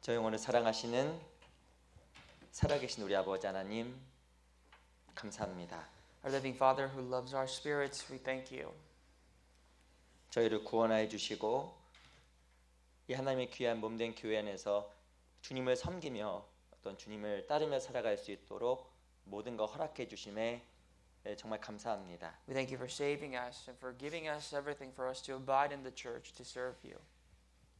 저희 영혼을 사랑하시는 살아계신 우리 아버지 하나님 감사합니다. Our living Father who loves our spirits, we thank you. 저희를 구원하여 주시고 이 하나님의 귀한 몸된 교회 안에서 주님을 섬기며 어떤 주님을 따르며 살아갈 수 있도록 모든 거 허락해 주심에 정말 감사합니다. We thank you for saving us and for giving us everything for us to abide in the church to serve you.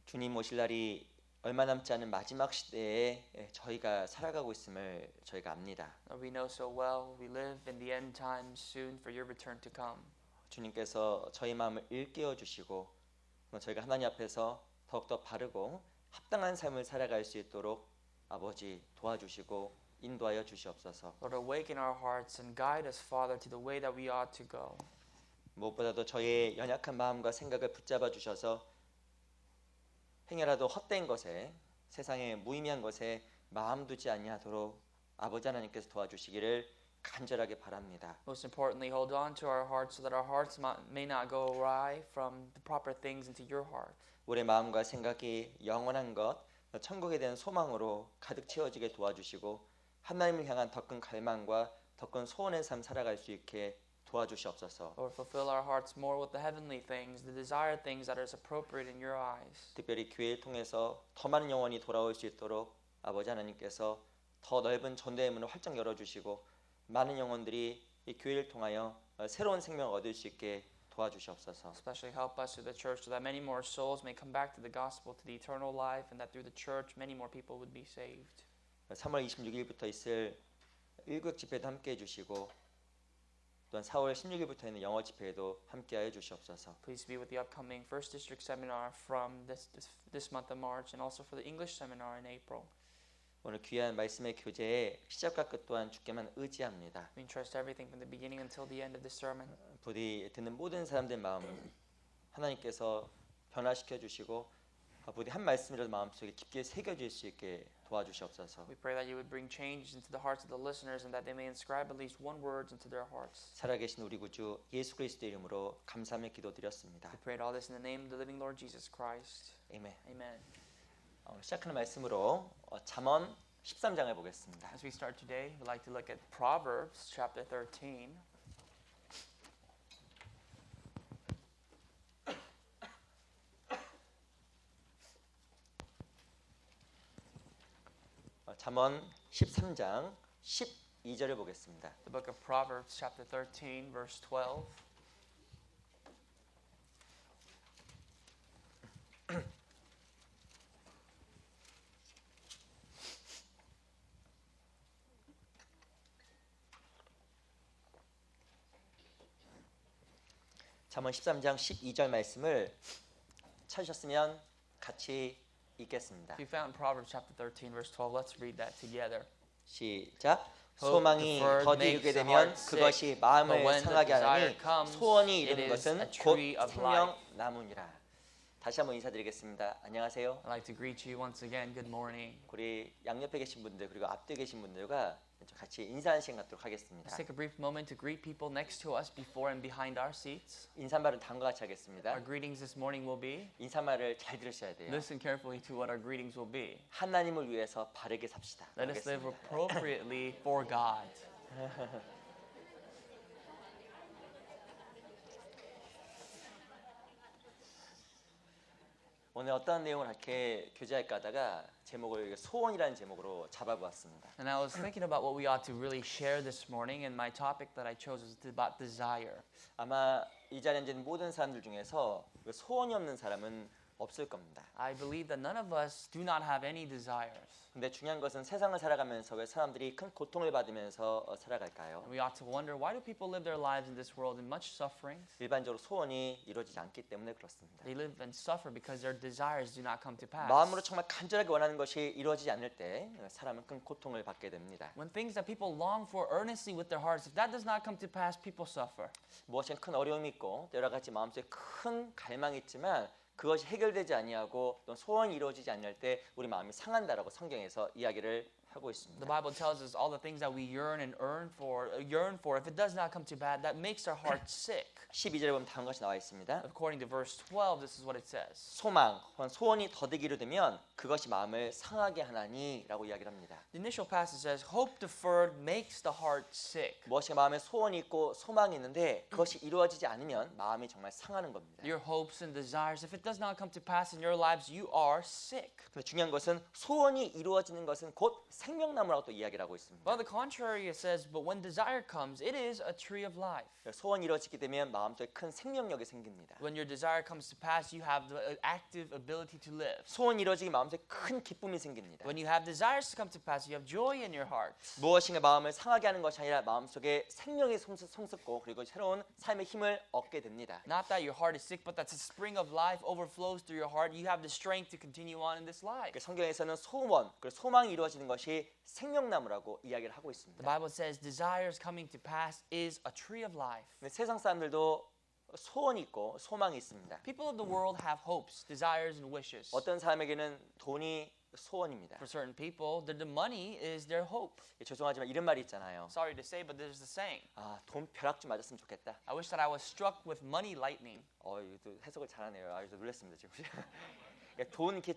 주님 오실 날이 얼마 남지 않은 마지막 시대에 저희가 살아가고 있음을 저희가 압니다. We know so well we live in the end times soon for your return to come. 주님께서 저희 마음을 일깨워 주시고 저희가 하나님 앞에서 더욱더 바르고 합당한 삶을 살아갈 수 있도록 아버지 도와주시고 인도하여 주시옵소서. Lord, awaken our hearts and guide us, Father, to the way that we ought to go. 무엇보다도 저희의 연약한 마음과 생각을 붙잡아 주셔서 행여라도 헛된 것에 세상의 무의미한 것에 마음 두지 아니하도록 아버지 하나님께서 도와주시기를 간절하게 바랍니다. Most importantly, hold on to our hearts so that our hearts may not go awry from the proper things into your heart. 우리의 마음과 생각이 영원한 것, 천국에 대한 소망으로 가득 채워지게 도와주시고 하나님을 향한 더 큰 갈망과 더 큰 소원의 삶 살아갈 수 있게 도와주시옵소서. Lord, fulfill our hearts more with the heavenly things, the desired things that is appropriate in your eyes. 특별히 교회를 통해서 더 많은 영혼이 돌아올 수 있도록 아버지 하나님께서 더 넓은 전도의 문을 활짝 열어주시고 많은 영혼들이 이 교회를 통하여 새로운 생명을 얻을 수 있게 도와주시옵소서. Especially help us through the church so that many more souls may come back to the gospel, to the eternal life, and that through the church many more people would be saved. 3월 26일부터 있을 일국 집회도 함께해 주시고 또한 4월 16일부터 있는 영어 집회에도 함께하여 주시옵소서. Please be with the upcoming First District Seminar from this month of March and also for the English Seminar in April. 오늘 귀한 말씀의 교제의 시작과 끝 또한 주께만 의지합니다. We entrust everything from the beginning until the end of this sermon. 부디 듣는 모든 사람들의 마음을 하나님께서 변화시켜 주시고 부디 한 말씀이라도 마음속에 깊게 새겨질 수 있게 도와주시옵소서. We pray that you would bring change into the hearts of the listeners and that they may inscribe at least one word into their hearts. 살아계신 우리 구주 예수 그리스도의 이름으로 감사하며 기도드렸습니다. We pray all this in the name of the living Lord Jesus Christ. 아멘. Amen. 시작하는 말씀으로 잠언 13장을 보겠습니다. As we start today, we'd like to look at Proverbs chapter 13. 잠언 13장 12절을 보겠습니다. The book of Proverbs chapter 13 verse 12. 잠언 13장 12절 말씀을 찾으셨으면 같이 읽겠습니다. If you found Proverbs chapter 13 verse 12, let's read that together. 시작. 소망이 더디게 되면 그것이 마음을 상하게 하나니 소원이 이루는 것은 곧 생명나무니라. 다시 한번 인사드리겠습니다. 안녕하세요. I'd like to greet you once again. Good morning. 우리 양옆에 계신 분들 그리고 앞뒤에 계신 분들과 같이 인사하는 시간 갖도록 하겠습니다. Let's take a brief moment to greet people next to us before and behind our seats. 인사말은 다음과 같이 하겠습니다. Our greetings this morning will be. 인사말을 잘 들으셔야 돼요. Listen carefully to what our greetings will be. 하나님을 위해서 바르게 삽시다. Let us live appropriately for God. 오늘 어떤 내용을 이렇게 교제할까 하다가 제목을 소원이라는 제목으로 잡아보았습니다. And I was thinking about what we ought to really share this morning, and my topic that I chose was about desire. 아마 이 자리에 앉은 모든 사람들 중에서 소원이 없는 사람은 없을 겁니다. I believe that none of us do not have any desires. 근데 중요한 것은 세상을 살아가면서 왜 사람들이 큰 고통을 받으면서 살아갈까요? And we ought to wonder, why do people live their lives in this world in much suffering? 일반적으로 소원이 이루어지지 않기 때문에 그렇습니다. They live and suffer because their desires do not come to pass. 마음으로 정말 간절하게 원하는 것이 이루어지지 않을 때 사람은 큰 고통을 받게 됩니다. When things that people long for earnestly with their hearts, if that does not come to pass, people suffer. 무엇인 큰 어려움이 있고 여러 가지 마음속에 큰 갈망이 있지만 그것이 해결되지 아니하고 또 소원이 이루어지지 않을 때 우리 마음이 상한다라고 성경에서 이야기를 하고 The 있습니다. Bible tells us all the things that we yearn for. If it does not come to pass, that makes our heart sick. 12절에 보면 다음 것이 나와 있습니다. According to verse 12, this is what it says. 소망, 혹은 소원이 더디기로 되면 그것이 마음을 상하게 하나니라고 이야기를 합니다. The initial passage says, hope deferred makes the heart sick. 무엇인가 마음에 소원이 있고 소망이 있는데 그것이 이루어지지 않으면 마음이 정말 상하는 겁니다. Your hopes and desires, if it does not come to pass in your lives, you are sick. 근데 중요한 것은 소원이 이루어지는 것은 곧 생명나무라고 또 이야기를 하고 있습니다. On the contrary, it says, but when desire comes, it is a tree of life. 소원이 이루어지게 되면 마음속에 큰 생명력이 생깁니다. When your desire comes to pass, you have the active ability to live. 소원이 이루어지기 마음속에 큰 기쁨이 생깁니다. When you have desires to come to pass, you have joy in your heart. 무엇인가 마음을 상하게 하는 것이 아니라 마음속에 생명이 솟고 그리고 새로운 삶의 힘을 얻게 됩니다. Not that your heart is sick, but that the spring of life overflows through your heart. You have the strength to continue on in this life. 성경에서는 소원, 그리고 소망이 이루어지는 것이 생명나무라고 이야기를 하고 The 있습니다. Bible says desires coming to pass is a tree of life. 근데 세상 사람들도 소원이 있고 소망이 있습니다. People of the world have hopes, desires, and wishes. 어떤 사람에게는 돈이 소원입니다. For certain people, the money is their hope. 죄송하지만 이런 말이 있잖아요. Sorry to say, but there's a saying. 돈 벼락 좀 맞았으면 좋겠다. I wish that I was struck with money lightning. 이것도 해석을 잘하네요. 이거 놀랐습니다 지금. 돈 이렇게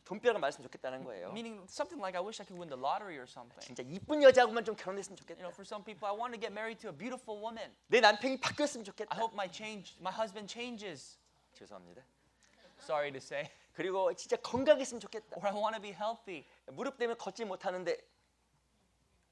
돈 벼락 맞았으면 좋겠다는 거예요. Meaning something like I wish I could win the lottery or something. 진짜 이쁜 여자하고만 좀 결혼했으면 좋겠다. For some people, I want to get married to a beautiful woman. 내 남편이 바뀌었으면 좋겠다. I hope my husband changes. 죄송합니다. Sorry to say. 그리고 진짜 건강했으면 좋겠다. Or I want to be healthy. 무릎 때문에 걷지 못하는데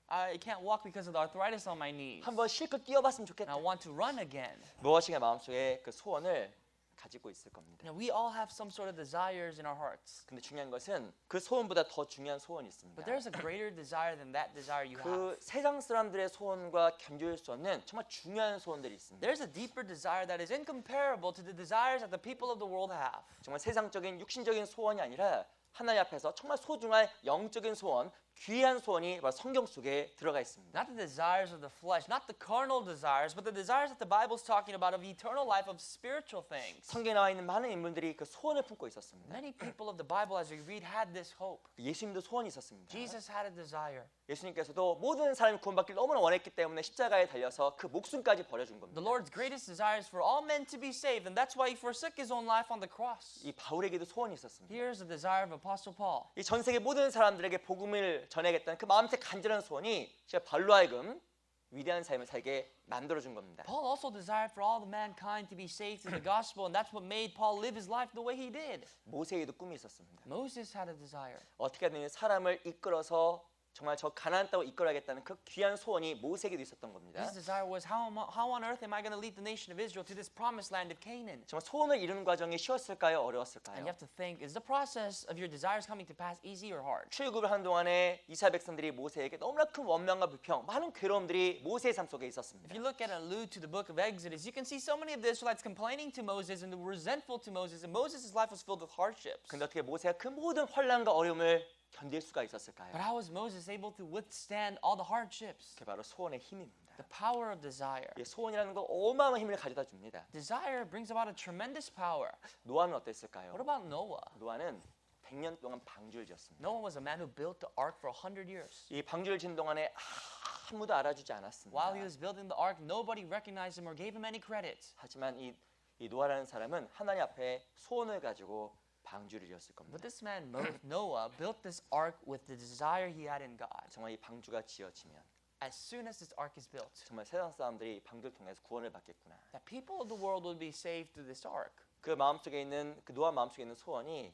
I can't walk because of the arthritis on my knees. 한번 실컷 뛰어봤으면 And 좋겠다. I want to run again. 무엇인가 마음속에 그 소원을 가지고 있을 겁니다. Now, we all have some sort of desires in our hearts. 근데 중요한 것은 그 소원보다 더 중요한 소원이 있습니다. But there's a greater desire than that desire you have. 그 세상 사람들의 소원과 견줄 수 없는 정말 중요한 소원들이 있습니다. There's a deeper desire that is incomparable to the desires that the people of the world have. 정말 세상적인 육신적인 소원이 아니라 하나님 앞에서 정말 소중한 영적인 소원, 귀한 소원이 바로 성경 속에 들어가 있습니다. Not the desires of the flesh, not the carnal desires, but the desires that the Bible is talking about of eternal life, of spiritual things. 성경에 나와 있는 많은 인물들이 그 소원을 품고 있었습니다. Many people of the Bible, as we read, had this hope. 예수님도 소원이 있었습니다. Jesus had a desire. 예수님께서도 모든 사람이 구원받기를 너무나 원했기 때문에 십자가에 달려서 그 목숨까지 버려준 겁니다. The Lord's greatest desire is for all men to be saved, and that's why he forsook his own life on the cross. 이 바울에게도 소원이 있었습니다. Here's the desire of Apostle Paul. 이 전 세계 모든 사람들에게 복음을 전하겠다는 그 마음속 간절한 소원이 제가 발로 하여금 위대한 삶을 살게 만들어준 겁니다. Paul also desired for all the mankind to be saved through the gospel, and that's what made Paul live his life the way he did. 모세에도 꿈이 있었습니다. Moses had a desire. 어떻게 하든 사람을 이끌어서 정말 저 가나안 땅으로 이끌어야겠다는 그 귀한 소원이 모세에게도 있었던 겁니다. His desire was how on earth am I going to lead the nation of Israel to this promised land of Canaan? 정말 소원을 이루는 과정이 쉬웠을까요? And 어려웠을까요? you have to think, is the process of your desires coming to pass easy or hard? 출애굽을 하는 동안에 이스라엘 백성들이 모세에게 너무나 큰 원망과 불평, 많은 괴로움들이 모세의 삶 속에 있었습니다. If you look at and allude to the book of Exodus, you can see so many of the Israelites complaining to Moses and resentful to Moses, and Moses' life was filled with hardships. 근데 어떻게 모세가 그 모든 환난과 어려움을 견딜 수가 있었을까요? But how was Moses able to withstand all the hardships? 그게 바로 소원의 힘입니다. The power of desire. 이 소원이라는 거 어마어마한 힘을 가져다 줍니다. Desire brings about a tremendous power. 노아는 어땠을까요? What about Noah? 노아는 100년 동안 방주를 지었습니다. Noah was a man who built the ark for 100 years. 이 방주를 짓는 동안에 아무도 알아주지 않았습니다. While he was building the ark, nobody recognized him or gave him any credit. 하지만 이 노아라는 사람은 하나님 앞에 소원을 가지고 방주를 지었을 겁니다. But this man, Noah, built this ark with the desire he had in God. 정말 이 방주가 지어지면 As soon as this ark is built, 정말 세상 사람들이 이 방주를 통해서 구원을 받겠구나. that people of the world will be saved through this ark. 그 마음속에 있는 그 노아 마음속에 있는 소원이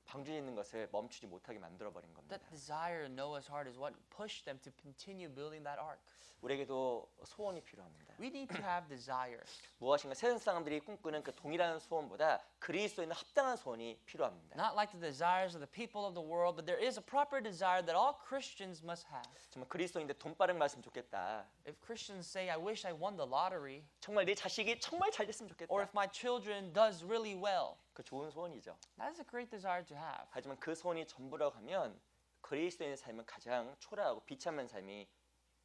방주 짓는 것을 멈추지 못하게 만들어 버린 겁니다. That desire in Noah's heart is what pushed them to continue building that ark. 우리에게도 소원이 필요합니다. We need to have desires. 무엇인가 세상 사람들이 꿈꾸는 그 동일한 소원보다 그리스도인은 합당한 소원이 필요합니다. Not like the desires of the people of the world, but there is a proper desire that all Christians must have. 정말 그리스도인데 돈 빠른 말씀 좋겠다. If Christians say, I wish I won the lottery, 정말 내 자식이 정말 잘 됐으면 좋겠다. or if my children does really well, 그 좋은 소원이죠. that is a great desire to have. 하지만 그 소원이 전부라고 하면 그리스도인의 삶은 가장 초라하고 비참한 삶이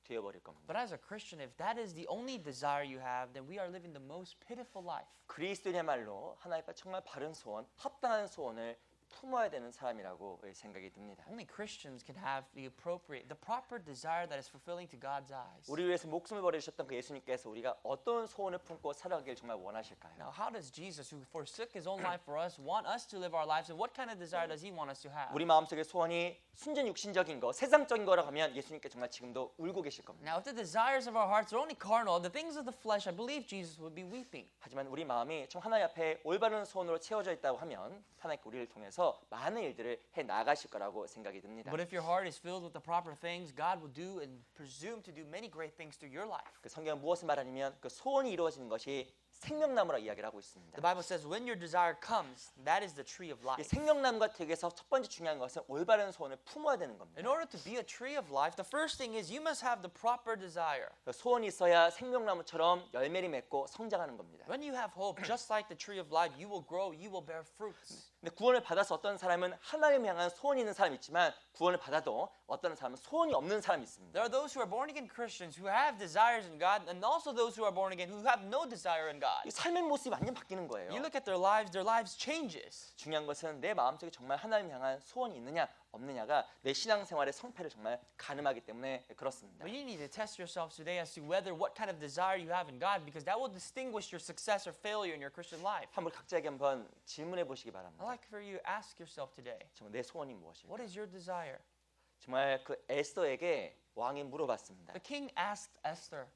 되어버릴 겁니다. But as a Christian, if that is the only desire you have, then we are living the most pitiful life. 그리스도인의 말로 하나님 앞에 정말 바른 소원, 합당한 소원을 품어야 되는 사람이라고 생각이 듭니다. Only Christians can have the proper desire that is fulfilling to God's eyes. 우리 위해서 목숨을 버리셨던 그 예수님께서 우리가 어떤 소원을 품고 살아가길 정말 원하실까요? Now, how does Jesus, who forsook his own life for us, want us to live our lives, and what kind of desire does he want us to have? 우리 마음속의 소원이 순전 육신적인 거, 세상적인 거라고 하면 예수님께 정말 지금도 울고 계실 겁니다. Now, if the desires of our hearts are only carnal, the things of the flesh, I believe Jesus would be weeping. 하지만 우리 마음이 참 하나님 앞에 올바른 소원으로 채워져 있다고 하면 하나님께 우리를 통해서 많은 일들을 해 나가실 거라고 생각이 듭니다. But if your heart is filled with the proper things, God will do and presume to do many great things through your life. 그 성경은 무엇을 말하냐면 그 소원이 이루어지는 것이 생명나무라 이야기를 하고 있습니다. The Bible says when your desire comes, that is the tree of 이 life. 생명나무가 되기 위해서 첫 번째 중요한 것은 올바른 소원을 품어야 되는 겁니다. In order to be a tree of life, the first thing is you must have the proper desire. 소원이 있어야 생명나무처럼 열매를 맺고 성장하는 겁니다. When you have hope, just like the tree of life, you will grow, you will bear fruits. 근데 구원을 받아서 어떤 사람은 하나님을 향한 소원이 있는 사람이 있지만 구원을 받아도 어떤 사람은 소원이 없는 사람이 있습니다. There are those who are born again Christians who have desires in God, and also those who are born again who have no desire in God. 이 삶의 모습이 완전 바뀌는 거예요. You look at their lives changes. 중요한 것은 내 마음속에 정말 하나님을 향한 소원이 있느냐 없느냐가 내 신앙생활의 성패를 정말 가늠하기 때문에 그렇습니다. But you need to test yourselves today as to whether what kind of desire you have in God, because that will distinguish your success or failure in your Christian life. 한번 각자에게 한번 질문해 보시기 바랍니다. I'd like for you to ask yourself today, 정말 내 소원이 무엇일까? what is your desire? 정말 그 에스더에게 왕이 물어봤습니다. The king asked Esther.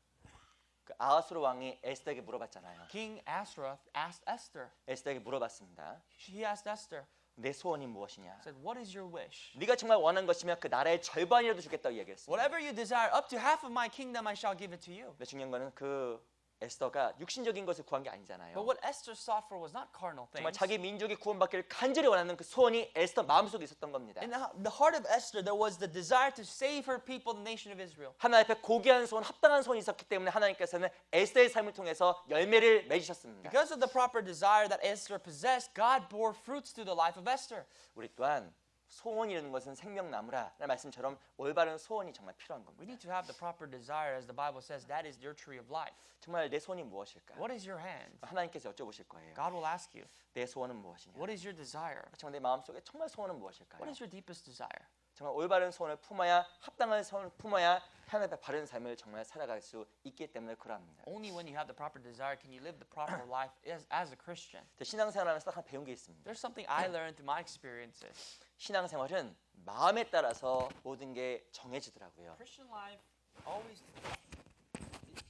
그 아하수르 왕이 에스더에게 물어봤잖아요. King Ahasuerus asked Esther. 에스더에게 물어봤습니다. He asked Esther, 내 소원이 무엇이냐? said, what is your wish? 네가 정말 원하는 것이면 그 나라의 절반이라도 주겠다고 얘기했습니다. Whatever you desire, up to half of my kingdom I shall give it to you. 근데 중요한 거는 그 에스더가 육신적인 것을 구한 게 아니잖아요. But what Esther sought for was not carnal 정말 things. 자기 민족이 구원받기를 간절히 원하는 그 소원이 에스더 마음속에 있었던 겁니다. In the heart of Esther, there was the desire to save her people, the nation of Israel. 하나님 앞에 고귀한 소원, 합당한 소원이 있었기 때문에 하나님께서는 에스더의 삶을 통해서 열매를 맺으셨습니다. Because of the proper desire that Esther possessed, God bore fruits through the life of Esther. 우리 또한 소원이 이루는 것은 생명나무라는 말씀처럼 올바른 소원이 정말 필요한 We 겁니다. need to have the proper desire, as the Bible says, that is your tree of life. 정말 내 소원이 무엇일까? What is your hand? 하나님께서 여쭤보실 거예요. God will ask you, 내 소원은 무엇이냐? what is your desire? 정말 내 마음속에 정말 소원은 무엇일까요? What is your deepest desire? 정말 올바른 소원을 품어야 합당한 소원을 품어야 하나님 앞에 바른 삶을 정말 살아갈 수 있기 때문에 그러합니다. Only when you have the proper desire can you live the proper life as a Christian. 신앙생활하면서 딱 배운 게 있습니다. There's something I learned through my experiences. 신앙생활은 마음에 따라서 모든 게 정해지더라고요. Christian life always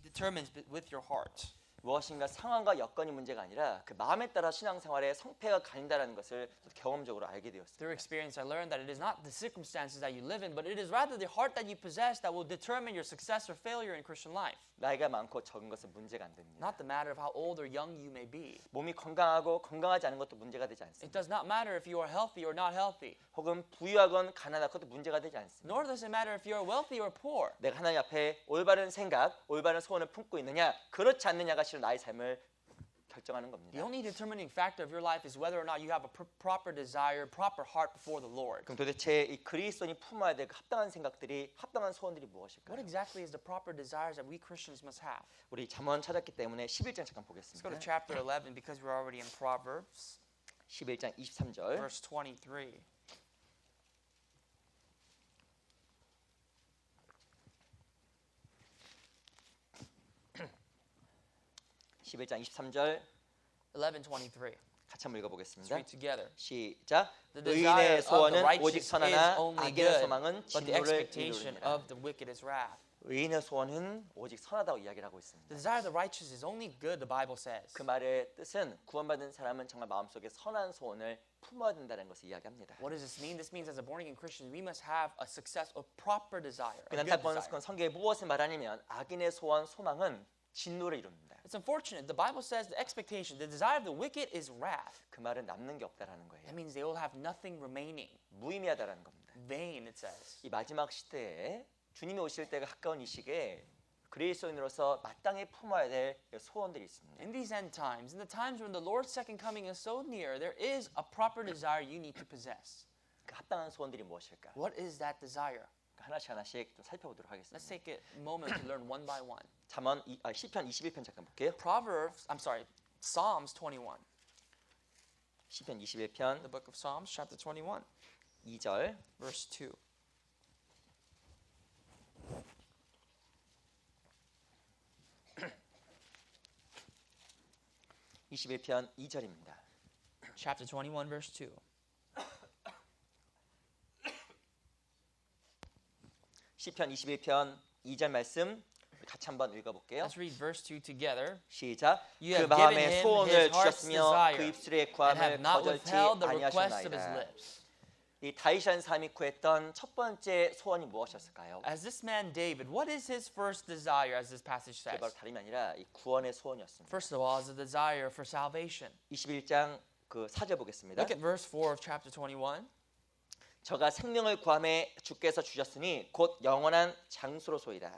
determines with your heart. 무엇인가 상황과 여건이 문제가 아니라 그 마음에 따라 신앙생활의 성패가 갈린다는 것을 경험적으로 알게 되었습니다. Through experience, I learned that it is not the circumstances that you live in, but it is rather the heart that you possess that will determine your success or failure in Christian life. 나이가 많고 적은 것은 문제가 안 됩니다. Not the matter of how old or young you may be. 몸이 건강하고 건강하지 않은 것도 문제가 되지 It 않습니다. does not matter if you are healthy or not healthy. 혹은 부유하건 가난한 것도 문제가 되지 않습니다. Nor does it matter if you are wealthy or poor. 내가 하나님 앞에 올바른 생각, 올바른 소원을 품고 있느냐, 그렇지 않느냐가 실은 나의 삶을 결정하는 겁니다. The only determining factor of your life is whether or not you have a proper desire, proper heart before the Lord. 그럼 도대체 이 그리스도인이 품어야 될 그 합당한 생각들이, 합당한 소원들이 What 무엇일까요? exactly is the proper desires that we Christians must have? 우리 잠언 찾았기 때문에 11장 잠깐 Let's go to 보겠습니다. chapter 11 because we're already in Proverbs, 11장 23절. verse 23. 11장 23절 11:23. 같이 한번 Let's 읽어보겠습니다. read together. 시작. The desire 의인의 of the 소원은 오직 righteous is 선하나 only 악인의 good, 소망은 but the 진노를 expectation 이루느니라. of the wicked is wrath. 의인의 소원은 오직 선하다고 이야기를 하고 있습니다. The desire of the righteous is only good, the Bible says. 그 말의 뜻은 구원받은 사람은 정말 마음속에 선한 소원을 품어야 된다는 것을 이야기합니다. What does this mean? This means as a born again Christian, we must have a success, a proper desire. A 그냥 good 답변은 desire. 성경에 무엇을 말하냐면 악인의 소원, 소망은 진노를 이룹니다. It's unfortunate. The Bible says the expectation, the desire of the wicked is wrath. 그 말은 남는 게 없다라는 거예요. That means they will have nothing remaining. 무의미하다라는 겁니다. Vain, it says. 이 마지막 시대에 주님이 오실 때가 가까운 이 시기에 그리스도인으로서 마땅히 품어야 될 소원들이 있습니다. In these end times, in the times when the Lord's second coming is so near, there is a proper desire you need to possess. 그 합당한 소원들이 무엇일까? What is that desire? 하나씩 하나씩 좀 살펴보도록 Let's 하겠습니다. take a moment to learn one by one. 시편 21편 잠깐 볼게요. Psalms 21. 시편 21편 The book of Psalms, chapter 21, 2절. verse 2. (21편) 2절입니다. Chapter 21, verse 2. 시편 21편 2절 말씀 우리 같이 한번 읽어볼게요. Let's read verse 2 together. 시작. You 그 have given 마음에 him 소원을 his heart's 주셨으며 desire 그 입술의 and have 구함을 not 거절치 withheld the request of his 아니하셨나이다. lips. 이 다윗이라는 사람이 구했던 첫 번째 소원이 무엇이었을까요? As this man David, what is his first desire, as this passage 그게 says? 바로 다름이 아니라 이 구원의 소원이었습니다. First of all, is a desire for salvation. 21장 그 4절 보겠습니다. Look at verse 4 of chapter 21. 저가 생명을 구함에 주께서 주셨으니 곧 영원한 장수로소이다.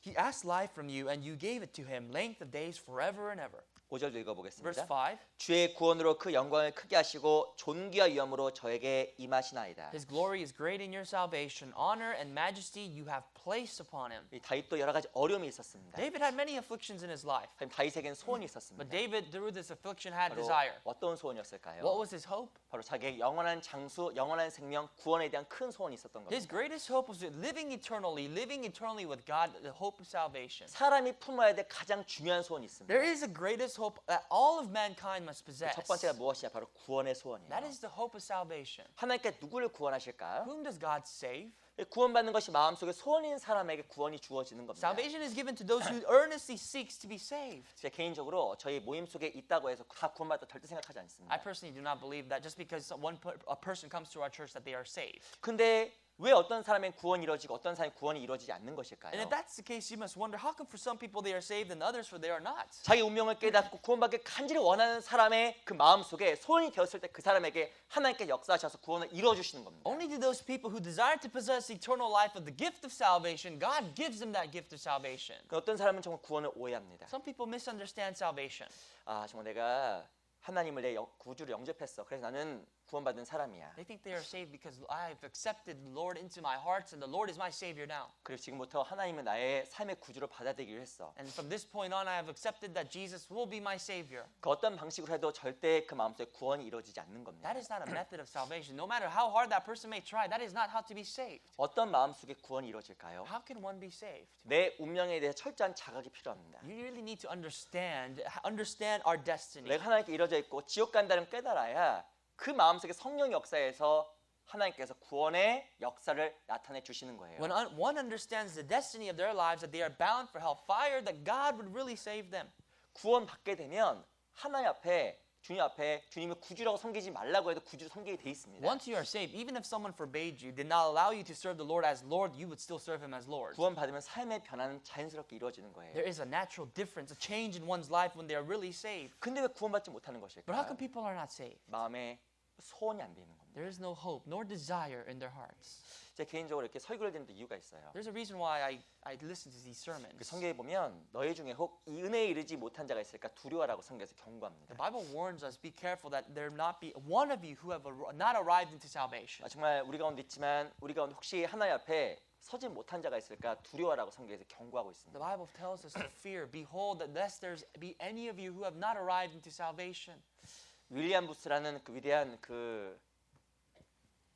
He asked life from you, and you gave it to him, length of days forever and ever. 5절도 Verse 읽어보겠습니다. 5. 주의 구원으로 그 영광을 크게 하시고 존귀와 위엄으로 저에게 임하시나이다. His glory is great in your salvation. Honor and majesty you have placed upon him. 이 다윗도 여러 가지 어려움이 있었습니다. David had many afflictions in his life, 하지만 다윗에게는 소원이 but 있었습니다. David, through this affliction, had 바로 desire. 어떤 소원이었을까요? What was his hope? 바로 자기의 영원한 장수, 영원한 생명, 구원에 대한 큰 소원이 있었던 His 겁니다. greatest hope was living eternally with God, the hope of salvation. 사람이 품어야 될 가장 중요한 소원이 있습니다. There is a greatest hope that all of mankind must possess. 첫 번째가 무엇이냐? 바로 구원의 소원이에요. That is the hope of salvation. 하나님께 누구를 구원하실까? Whom does God save? 구원받는 것이 마음속에 소원인 사람에게 구원이 주어지는 겁니다. Salvation is given to those who earnestly seeks to be saved. 제 개인적으로 저희 모임 속에 있다고 해서 다 구원받다 절대 생각하지 않습니다. I personally do not believe that just because a person comes to our church that they are saved. 근데 왜 어떤 사람의 구원이 이루어지고 어떤 사람의 구원이 이루어지지 않는 And 것일까요? if that's the case, you must wonder how come for some people they are saved and others for they are not. 자기 운명을 깨닫고 구원받기 간절히 원하는 사람의 그 마음 속에 소원이 되었을 때 그 사람에게 하나님께 역사하셔서 구원을 이루어 주시는 겁니다. Only to those people who desire to possess eternal life of the gift of salvation, God gives them that gift of salvation. 어떤 사람은 정말 구원을 오해합니다. Some people misunderstand salvation. 아 정말 내가 하나님을 내 구주로 영접했어. 그래서 나는 구원받은 사람이야. They think they are saved because I've accepted the Lord into my heart and the Lord is my Savior now. 그리고 지금부터 하나님은 나의 삶의 구주로 받아들이기로 했어. And from this point on, I have accepted that Jesus will be my Savior. 그 어떤 방식으로 해도 절대 그 마음속에 구원이 이루어지지 않는 겁니다. That is not a method of salvation. No matter how hard that person may try, that is not how to be saved. 어떤 마음속에 구원이 이루어질까요? How can one be saved? 내 운명에 대해 철저한 자각이 필요합니다. You really need to understand our destiny. 내가 하나님께 이루어져 있고 지옥 간다는 깨달아야 그 마음속에 성령의 역사에서 하나님께서 구원의 역사를 나타내 주시는 거예요. When one understands the destiny of their lives, that they are bound for hellfire, that God would really save them. 구원 받게 되면 하나님 앞에 주님 앞에 주님을 구주라고 섬기지 말라고 해도 구주로 섬기게 돼 있습니다. Once you are saved, even if someone forbade you, did not allow you to serve the Lord as Lord, you would still serve Him as Lord. 구원 받으면 삶의 변화는 자연스럽게 이루어지는 거예요. There is a natural difference, a change in one's life when they are really saved. 근데 왜 구원받지 못하는 But how 것일까요? come people are not saved? 마음에 소원이 안 되는 겁니다. There is no hope nor desire in their hearts. 제 개인적으로 이렇게 설교를 듣는 데 이유가 있어요. There's a reason why I listen to these 그 sermons. 성경에 보면 너희 중에 혹 이 은혜에 이르지 못한 자가 있을까 두려워라고 성경에서 경고합니다. The Bible warns us, be careful that there not be one of you who have not arrived into salvation. 정말 우리 가운데 있지만 우리 가운데 혹시 하나님 앞에 서지 못한 자가 있을까 두려워라고 성경에서 경고하고 있습니다. The Bible tells us to fear. Behold, that lest there be any of you who have not arrived into salvation. 윌리엄 부스라는 그 위대한 그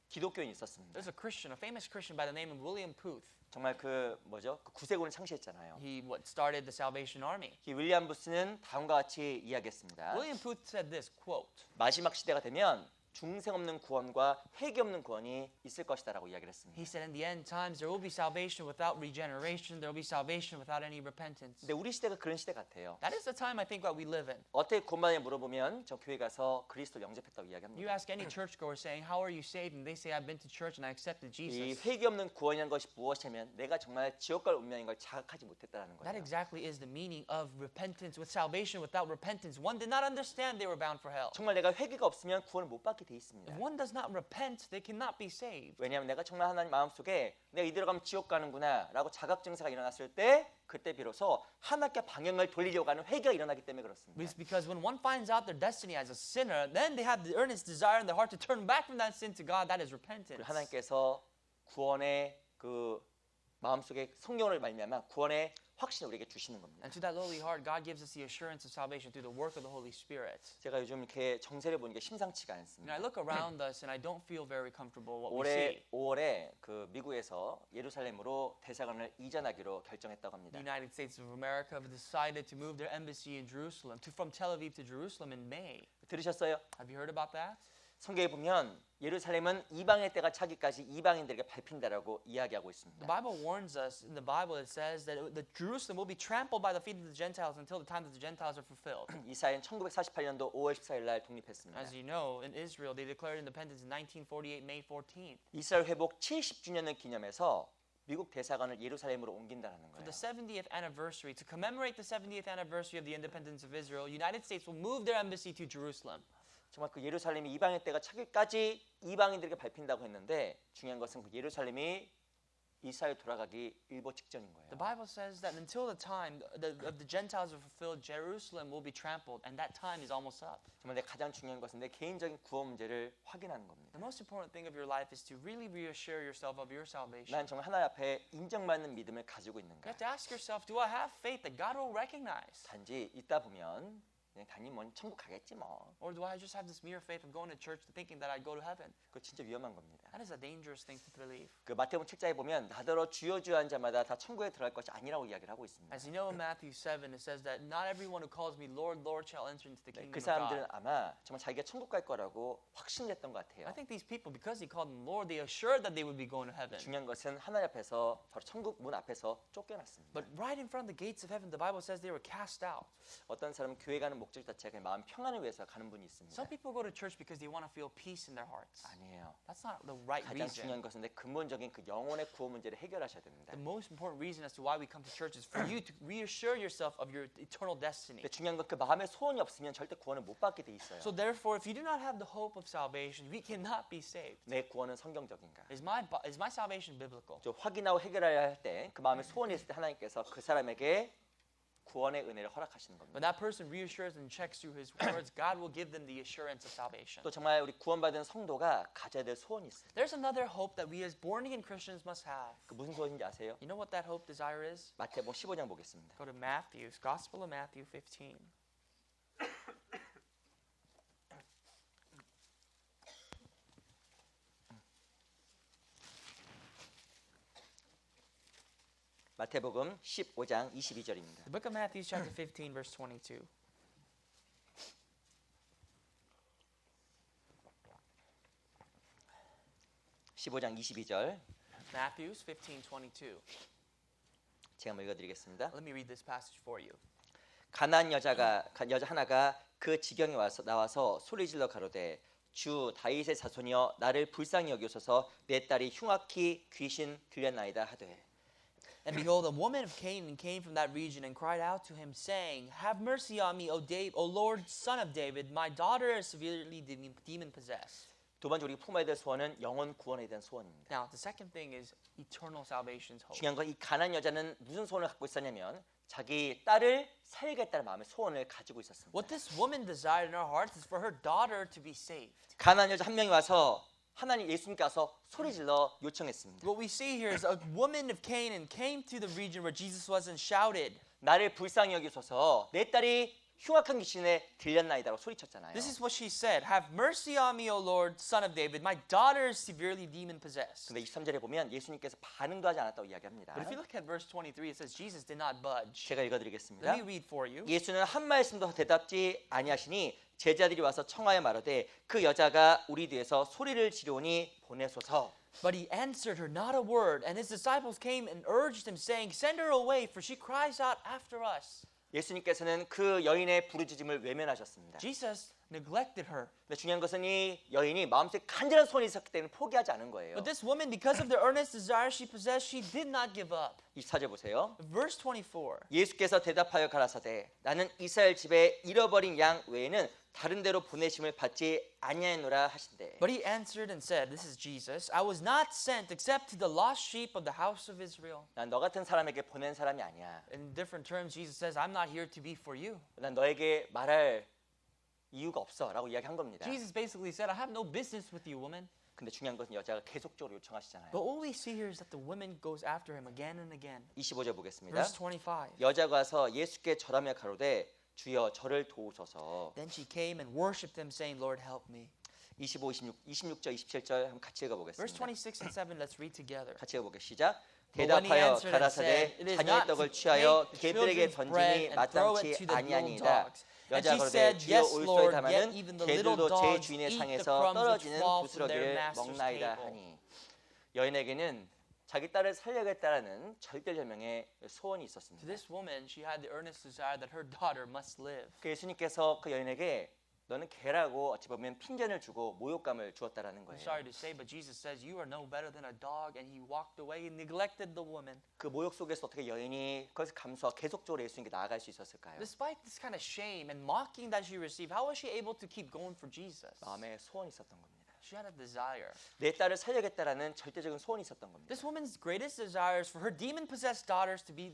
기독교인이 있었습니다. There's a famous Christian by the name of William Booth. 정말 그 뭐죠? 그 구세군을 창시했잖아요. He started the Salvation Army. 이 윌리엄 부스는 다음과 같이 이야기했습니다. William Booth said this, quote, 마지막 시대가 되면 중생 없는 구원과 회개 없는 구원이 있을 것이다라고 이야기를 했습니다. he said, in the end times there will be salvation without regeneration, there will be salvation without any repentance. 근데 우리 시대가 그런 시대 같아요. That is the time I think that we live in. 어떻게 구원받냐 물어보면 저 교회 가서 그리스도를 영접했다고 You 이야기합니다. ask any churchgoer saying, how are you saved? And they say, I've been to church and I accepted 이 Jesus. 회개 없는 구원이라는 것이 무엇이냐면 내가 정말 지옥 갈 운명인 걸 자각하지 못했다는 That 거예요. exactly is the meaning of repentance. With salvation without repentance, one did not understand they were bound for hell. 정말 내가 회개가 없으면 구원을 못 받게 돼 있습니다. If one does not repent, they cannot be saved. 왜냐하면 내가 정말 하나님 마음속에 내가 이대로 가면 지옥 가는구나 라고 자각 증세가 일어났을 때 그때 비로소 하나님께 방향을 돌리려고 하는 회개가 일어나기 때문에 그렇습니다. It's because when one finds out their destiny as a sinner, then they have the earnest desire in their heart to turn back from that sin to God. That is repentance. 하나님께서 구원의 그 마음속에 성령을 말미암아 구원의 확신을 우리에게 주시는 겁니다. And to that lowly heart, God gives us the assurance of salvation through the work of the Holy Spirit. 제가 요즘 이렇게 정세를 보니까 심상치가 And I 않습니다. look around us and I don't feel very comfortable what we 올해 see. 5월에 그 미국에서 예루살렘으로 대사관을 이전하기로 결정했다고 합니다. The United States of America have decided to move their embassy in Jerusalem from Tel Aviv to Jerusalem in May. 들으셨어요? Have you heard about that? 성경에 보면 예루살렘은 이방의 때가 차기까지 이방인들에게 밟힌다라고 이야기하고 The 있습니다. Bible warns us in the Bible. It says that Jerusalem will be trampled by the feet of the Gentiles until the time that the Gentiles are fulfilled. 이스라엘은 1948년도 5월 14일 날 독립했습니다. As you know, in Israel, they declared independence in 1948, May 14th. 이스라엘 회복 70주년을 기념해서 미국 대사관을 예루살렘으로 옮긴다는 For 거예요. the 70th anniversary, to commemorate the 70th anniversary of the independence of Israel, United States will move their embassy to Jerusalem. 정말 그 예루살렘이 이방의 때가 차기까지 이방인들에게 밟힌다고 했는데 중요한 것은 그 예루살렘이 이스라엘 돌아가기 일보 직전인 거예요. The Bible says that until the time of the Gentiles are fulfilled, Jerusalem will be trampled, and that time is almost up. 정말 내 가장 중요한 것은 내 개인적인 구원 문제를 확인하는 겁니다. The most important thing of your life is to really reassure yourself of your salvation. 난 정말 하나님 앞에 인정받는 믿음을 가지고 You 있는가? have to ask yourself, do I have faith that God will recognize? 단지 있다 보면 그냥 단지 뭐 천국 가겠지 뭐. Or do I just have this mere faith of going to church thinking that I'd go to heaven? 그거 진짜 위험한 겁니다. That is a dangerous thing to believe. 그 마태복음 7장에 보면 나더러 주여 주여 한 자마다 다 천국에 들어갈 것이 아니라고 이야기를 하고 있습니다. As you know in Matthew 7, it says that not everyone who calls me Lord, Lord shall enter into the 네, kingdom 그 of 사람들은 God. 아마 정말 자기가 천국 갈 거라고 확신했던 것 같아요. I think these people, because he called them Lord, they assured that they would be going to heaven. 중요한 것은 하나님 앞에서 바로 천국 문 앞에서 쫓겨났습니다. But right in front of the gates of heaven, the Bible says they were cast out. 어떤 사람은 교회 가는 목적 자체가 마음 평안을 위해서 가는 분이 있습니다. Some people go to church because they want to feel peace in their hearts. 아니에요. That's not the right 가장 reason. 중요한 것은 내 근본적인 그 영혼의 구원 문제를 해결하셔야 됩니다. The most important reason as to why we come to church is for you to reassure yourself of your eternal destiny. 근데 중요한 건 그 마음에 소원이 없으면 절대 구원을 못 받게 돼 있어요. So therefore, if you do not have the hope of salvation, we cannot be saved. 내 구원은 성경적인가? Is my salvation biblical? 저 확인하고 해결해야 할 때 그 마음에 소원이 있을 때 하나님께서 그 사람에게 구원의 은혜를 허락하시는 겁니다. When that person reassures and checks through his words, God will give them the assurance of salvation. 또 정말 우리 구원받은 성도가 가져야 될 소원이 있어요. There's another hope that we as born again Christians must have. 그 무슨 소원인지 아세요? You know what that hope desire is? 마태복음 15장 보겠습니다. Go to Matthew's Gospel of Matthew 15. 마태복음 15장 22절입니다. The book of Matthew chapter 15 verse 22. (15장 22절) Matthew's 15:22. 제가 한번 읽어드리겠습니다. Let me read this passage for you. 가난한 여자 하나가 그 지경에 나와서 소리질러 가로되 주 다윗의 자손이여 나를 불쌍히 여기소서 내 딸이 흉악히 귀신 들렸나이다 하되. And behold, a woman of Canaan came from that region and cried out to him, saying, "Have mercy on me, O Lord, son of David. My daughter is severely demon-possessed." 두 번째 우리 품어야 될 소원은 영혼 구원에 대한 소원입니다. Now, the second thing is eternal salvation's hope. 중요한 건 이 가난한 여자는 무슨 소원을 갖고 있었냐면 자기 딸을 살겠다는 마음의 소원을 가지고 있었습니다. What this woman desired in her heart is for her daughter to be saved. 가난한 여자 한 명이 와서 하나님 예수님께 와서 소리질러 요청했습니다. What we see here is a woman of Canaan came to the region where Jesus was and shouted, 나를 불쌍히 여기소서 내 딸이 흉악한 귀신에 들렸나이다라고 소리쳤잖아요. this is what she said, "Have mercy on me, O Lord, son of David. My daughter is severely demon-possessed." 근데 23절에 보면 예수님께서 반응도 하지 않았다고 이야기합니다. But if you look at verse 23, it says Jesus did not budge. 제가 읽어드리겠습니다. Let me read for you. 예수는 한 말씀도 대답지 아니하시니 제자들이 와서 청하여 말하되 그 여자가 우리 뒤에서 소리를 지르오니 보내소서. But he answered her not a word, and his disciples came and urged him, saying, "Send her away, for she cries out after us." 예수님께서는 그 여인의 부르짖음을 외면하셨습니다. Jesus neglected her. 근데 중요한 것은 이 여인이 마음속에 간절한 소원이 있었기 때문에 포기하지 않은 거예요. But this woman, because of the earnest desire she possessed, she did not give up. 24절 보세요. Verse 24. 예수께서 대답하여 가라사대 나는 이스라엘 집에 잃어버린 양 외에는 다른 데로 보내심을 받지 아니하노라 하신대. But he answered and said, this is Jesus, "I was not sent except to the lost sheep of the house of Israel." 난 너 같은 사람에게 보낸 사람이 아니야. In different terms, Jesus says, "I'm not here to be for you." 난 너에게 말할 이유가 없어라고 이야기한 겁니다. Jesus basically said, "I have no business with you, woman." 근데 중요한 것은 여자가 계속적으로 요청하시잖아요. But what we see here is that the woman goes after him again and again. 25절 보겠습니다. Verse 25. 여자가 와서 예수께 절하며 가로되 주여 저를 도우소서. Then she came and worshipped him, saying, Lord, help me. 25, 26절, 27절 한번 같이 Verse 읽어보겠습니다. 26 and 7, let's read together. 같이 읽어보겠습니다. 시작. But when he 대답하여 answered and 가라사대 said, "It is 자녀의 not 떡을 to 취하여 take 개들에게 children's bread 던짐이 and throw it 마땅치 to the little 아니하니이다. dogs." And 여자 she 가로되 said, 주여 "Yes, Lord, yet 올소이다마는 even the little 개들도 제 dogs 주인의 eat the 상에서 crumbs which 떨어지는 fall from their 부스러기를 master's 먹나이다 table." 하니 여인에게는 자기 딸을 살려야겠다라는 절대절명의 소원이 To 있었습니다. this woman, she had the earnest desire that her daughter must live. 그 예수님께서 그 여인에게 너는 개라고 어찌 보면 핀잔을 주고 모욕감을 주었다라는 I'm 거예요. sorry to say, but Jesus says, "You are no better than a dog," and he walked away and neglected the woman. 그 모욕 속에서 어떻게 여인이 그것을 감수하고 계속적으로 예수님께 나아갈 수 있었을까요? Despite this kind of shame and mocking that she received, how was she able to keep going for Jesus? 마음에 소원이 있었던 겁니다. She had a desire. 내 딸을 살려야겠다라는 절대적인 소원이 있었던 겁니다. This woman's greatest desire is for her demon-possessed daughters to be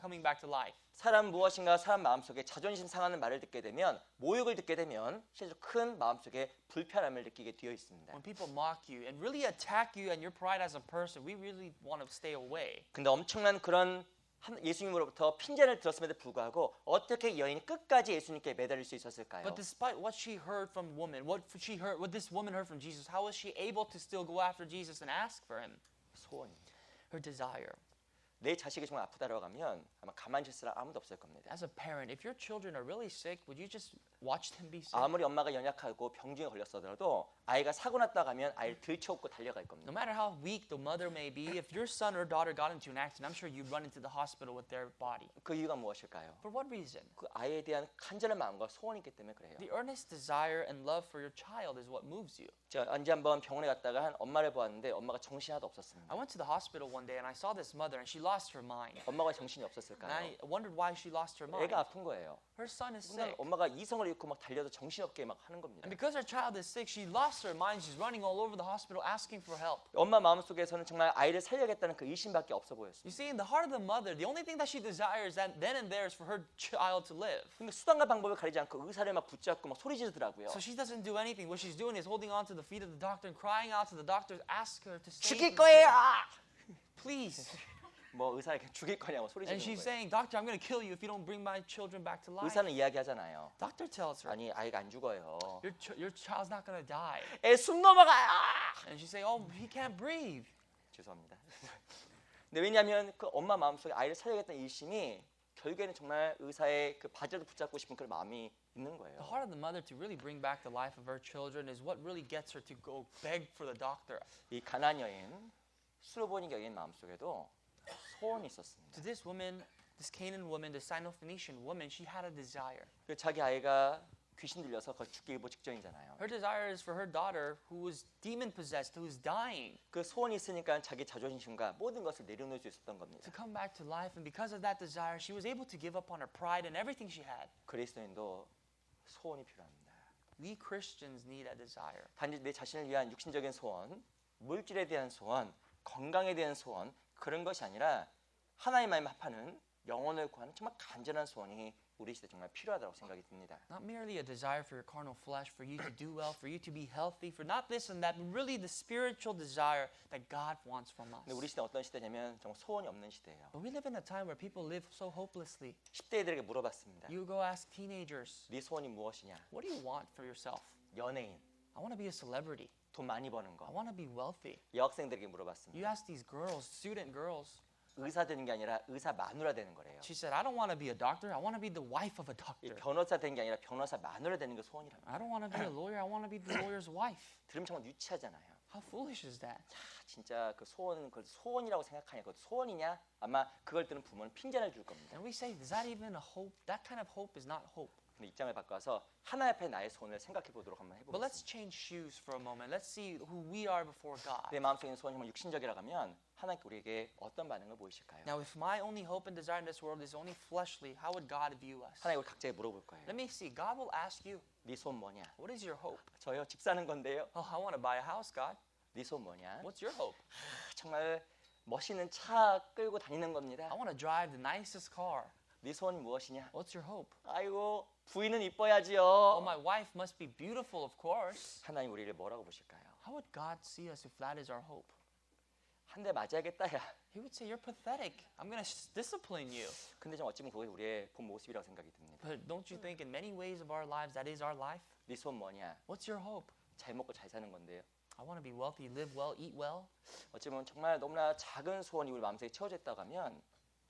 coming back to life. 사람 무엇인가 사람 마음속에 자존심 상하는 말을 듣게 되면 모욕을 듣게 되면 실제로 큰 마음속에 불편함을 느끼게 되어 있습니다. When people mock you and really attack you and your pride as a person, we really want to stay away. 근데 엄청난 그런 예수님으로부터 핀잔을 들었음에도 불구하고 어떻게 이 여인이 끝까지 예수님께 매달릴 수 있었을까요? But despite what she heard from woman, what this woman heard from Jesus, how was she able to still go after Jesus and ask for him? 소원입니다. Her desire. 내 자식이 정말 아프다라고 하면 아마 가만히 있을 사람 아무도 없을 겁니다. As a parent, if your children are really sick, would you just watch them be sick? 아무리 엄마가 연약하고 병중에 걸렸어더라도 아이가 사고 났다고 하면 아이를 들쳐업고 달려갈 No 겁니다. matter how weak the mother may be, if your son or daughter got into an accident, I'm sure you'd run into the hospital with their body. 그 이유가 무엇일까요? For what reason? 그 아이에 대한 간절한 마음과 소원이 있기 때문에 그래요. The earnest desire and love for your child is what moves you. 제가 언제 한번 병원에 갔다가 한 엄마를 보았는데 엄마가 정신이 하나도 없었습니다. I went to the hospital one day and I saw this mother and she lost her mind. 엄마가 정신이 And 없었을까요? I wondered why she lost her mind. 애가 아픈 거예요. Her son is 그냥 sick. 엄마가 이성을 잃고 막 달려서 정신없게 막 하는 겁니다. And because her child is sick, she lost her mind. She's running all over the hospital asking for help. 엄마 마음속에서는 정말 아이를 살려야겠다는 그 의심밖에 없어 보였습니다. You see, in the heart of the mother, the only thing that she desires then and there is for her child to live. 근데 수단과 방법을 가리지 않고 의사를 막 붙잡고 막 소리 지르더라고요. So she doesn't do anything. What she's doing is holding on to the feet of the doctor and crying out to the doctor, ask her to save 죽일 me. 거예요. Please. 뭐 의사에게 죽일 거냐고 소리 And 지르는 she's 거예요. saying, Doctor, I'm going to kill you if you don't bring my children back to life. 의사는 이야기하잖아요. Doctor tells her, 아니 아이가 안 죽어요. your child's not going to die. 애 숨 넘어가요. And she's saying, oh, he can't breathe. 죄송합니다. 근데 왜냐하면 그 엄마 마음속에 아이를 살려야겠다는 일심이 결국에는 정말 의사의 그 바지를 붙잡고 싶은 그런 마음이 있는 거예요. The heart of the mother to really bring back the life of her children is what really gets her to go beg for the doctor. 이 가나안 여인, 수로보니 여인 마음속에도 소원이 있었습니다. To this woman, this Canaan woman, the Syrophoenician woman, she had a desire. 그 자기 아이가 귀신 들려서 거의 죽기 일보 직전이잖아요. Her desire is for her daughter who was demon possessed, who was dying, 그 소원이 있으니까 자기 자존심과 모든 것을 내려놓을 수 있었던 겁니다. to come back to life. And because of that desire, she was able to give up on her pride and everything she had. 그리스도인도 소원이 필요합니다. We Christians need a desire. 단지 내 자신을 위한 육신적인 소원, 물질에 대한 소원, 건강에 대한 소원 그런 것이 아니라 하나님만 합하는 영혼을 구하는 정말 간절한 소원이 우리 시대에 정말 필요하다고 생각이 듭니다. Not merely a desire for your carnal flesh, for you to do well, for you to be healthy, for not this and that, but really the spiritual desire that God wants from us. 근데 우리 시대 어떤 시대냐면 정말 소원이 없는 시대예요. But we live in a time where people live so hopelessly. 10대들에게 물어봤습니다. You go ask teenagers, 네 소원이 무엇이냐? what do you want for yourself? 연예인, I want to be a celebrity. 돈 많이 버는 I 거. want to be wealthy. 여학생들에게 You 물어봤습니다. ask these girls, student girls. 의사 되는 게 아니라 의사 마누라 되는 거래요. She said, I don't want to be a doctor. I want to be the wife of a 이 doctor. 변호사 되는 게 아니라 변호사 마누라 되는 게 소원이랍니다. I don't want to be a lawyer. I want to be the lawyer's wife. 들으면 정말 유치하잖아요. How foolish is that? 진짜 그 소원, 그 소원이라고 생각하냐? 그 소원이냐? 아마 그걸 들은 부모는 핀잔을 줄 겁니다. And we say, is that even a hope? That kind of hope is not hope. 근데 입장을 바꿔서 하나님 앞에 나의 소원을 생각해 보도록 한번 But let's 해보겠습니다. change shoes for a moment. Let's see who we are before God. 내 마음속에 있는 소원이 정말 육신적이라고 하면 하나님께 우리에게 어떤 반응을 보이실까요? Now, if my only hope and desire in this world is only fleshly, how would God view us? 하나님 우리 각자에게 물어볼 거예요. Let me see. God will ask you, 네 소원 뭐냐? what is your hope? 저요 집 사는 건데요. Oh, I want to buy a house, God. 네 소원 뭐냐? What's your hope? 정말 멋있는 차 끌고 다니는 겁니다. I want to drive the nicest car. 네 소원이 무엇이냐? What's your hope? 아이고 부인은 이뻐야지요. Oh, my wife must be beautiful, of course. 하나님 우리를 뭐라고 보실까요? How would God see us if that is our hope? 한 대 맞아야겠다 야. He would say, you're pathetic. I'm going to discipline you. 근데 좀 어찌 보면 그게 우리의 본 모습이라고 생각이 듭니다. But don't you think in many ways of our lives that is our life? 네 소원 뭐냐? What's your hope? 잘 먹고 잘 사는 건데요. I want to be wealthy, live well, eat well. 어찌 보면 정말 너무나 작은 소원이 우리 마음속에 채워져 있다고 하면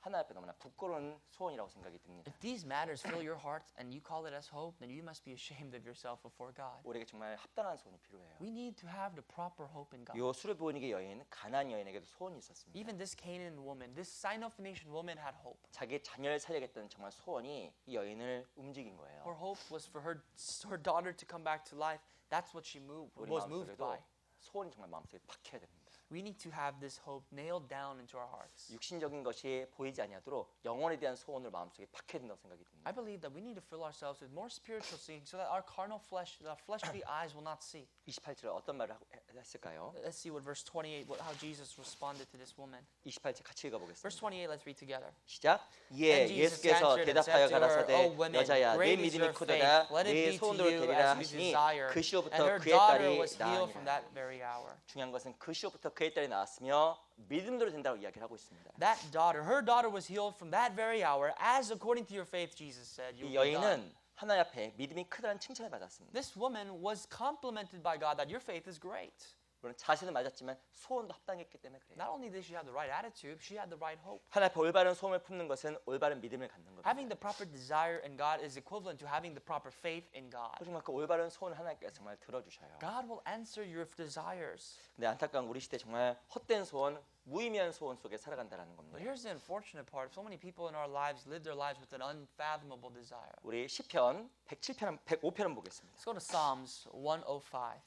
하나님 앞에 너무나 부끄러운 소원이라고 생각이 듭니다. If these matters fill your heart and you call it as hope, then you must be ashamed of yourself before God. 우리에게 정말 합당한 소원이 필요해요. We need to have the proper hope in God. 요 수르보니게 여인 가나안 여인에게도 소원이 있었습니다. Even this Canaan woman, this Syrophoenician woman had hope. 자기 자녀를 살리겠다는 정말 소원이 이 여인을 움직인 Her 거예요. hope was for her daughter to come back to life. That's what she 우리 was moved 마음속에도 by. 소원이 정말 마음속에 박혀야 됩니다. We need to have this hope nailed down into our hearts. 육신적인 것이 보이지 아니하도록 영혼에 대한 소원을 마음속에 박혀야 된다고 생각이 듭니다. I believe that we need to fill ourselves with more spiritual seeing so that our carnal flesh, the fleshly eyes will not see. 28절 어떤 말을 했을까요? Let's see what verse 28, how Jesus responded to this woman. 28절 같이 Verse 읽어보겠습니다. 28, let's read together. 시작. 이에 And Jesus 예수께서 answered and 대답하여 said to her, 가라사대 O woman, 여자야 내 great is 믿음이 your 크도다 faith. Let it 네 be to 소원대로 you 되리라 as you 하시니 desire. 그 And 시로부터 her 그의 daughter 딸이 was healed from 나으니라. that very hour. 중요한 것은 그 시로부터 그의 딸이 나왔으며 믿음대로 된다고 이야기를 하고 있습니다. That daughter, her daughter was healed from that very hour, as according to your faith, Jesus said. You 이 will be done. 여인은 하나님 앞에 믿음이 크다는 칭찬을 받았습니다. This woman was complimented by God that your faith is great. 물론 자세는 맞았지만 소원도 합당했기 때문에 그래요. Not only did she have the right attitude, she had the right hope. 하나님 앞에 올바른 소원을 품는 것은 올바른 믿음을 갖는 겁니다. Having the proper desire in God is equivalent to having the proper faith in God. 정말 그 올바른 소원을 하나님께서 정말 들어주셔요. God will answer your desires. 근데 안타까운 우리 시대 정말 헛된 소원, 무의미한 소원 속에 살아간다라는 But 겁니다. here's the unfortunate part. So many people in our lives live their lives with an unfathomable desire. 우리 시편 107편, 105편을 보겠습니다. Let's go to Psalms 105.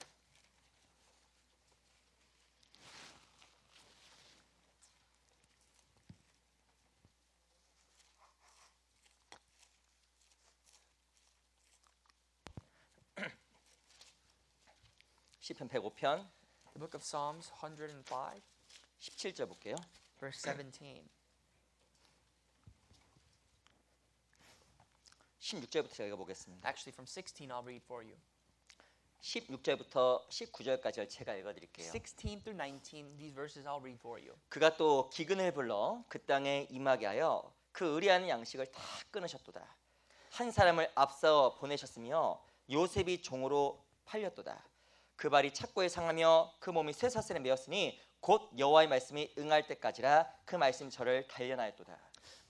시편 105편 The book of Psalms 105, 17절 볼게요. verse 17. 16절부터 제가 읽어보겠습니다. Actually, from 16, I'll read for you. 16절부터 19절까지를 제가 읽어드릴게요. 16 through 19, these verses I'll read for you. 그가 또 기근을 불러 그 땅에 임하게 하여 그 의리하는 양식을 다 끊으셨도다. 한 사람을 앞서 보내셨으며 요셉이 종으로 팔렸도다. 그 발이 착고에 상하며 그 몸이 쇠사슬에 매었으니 곧 여호와의 말씀이 응할 때까지라 그 말씀이 저를 단련하였도다.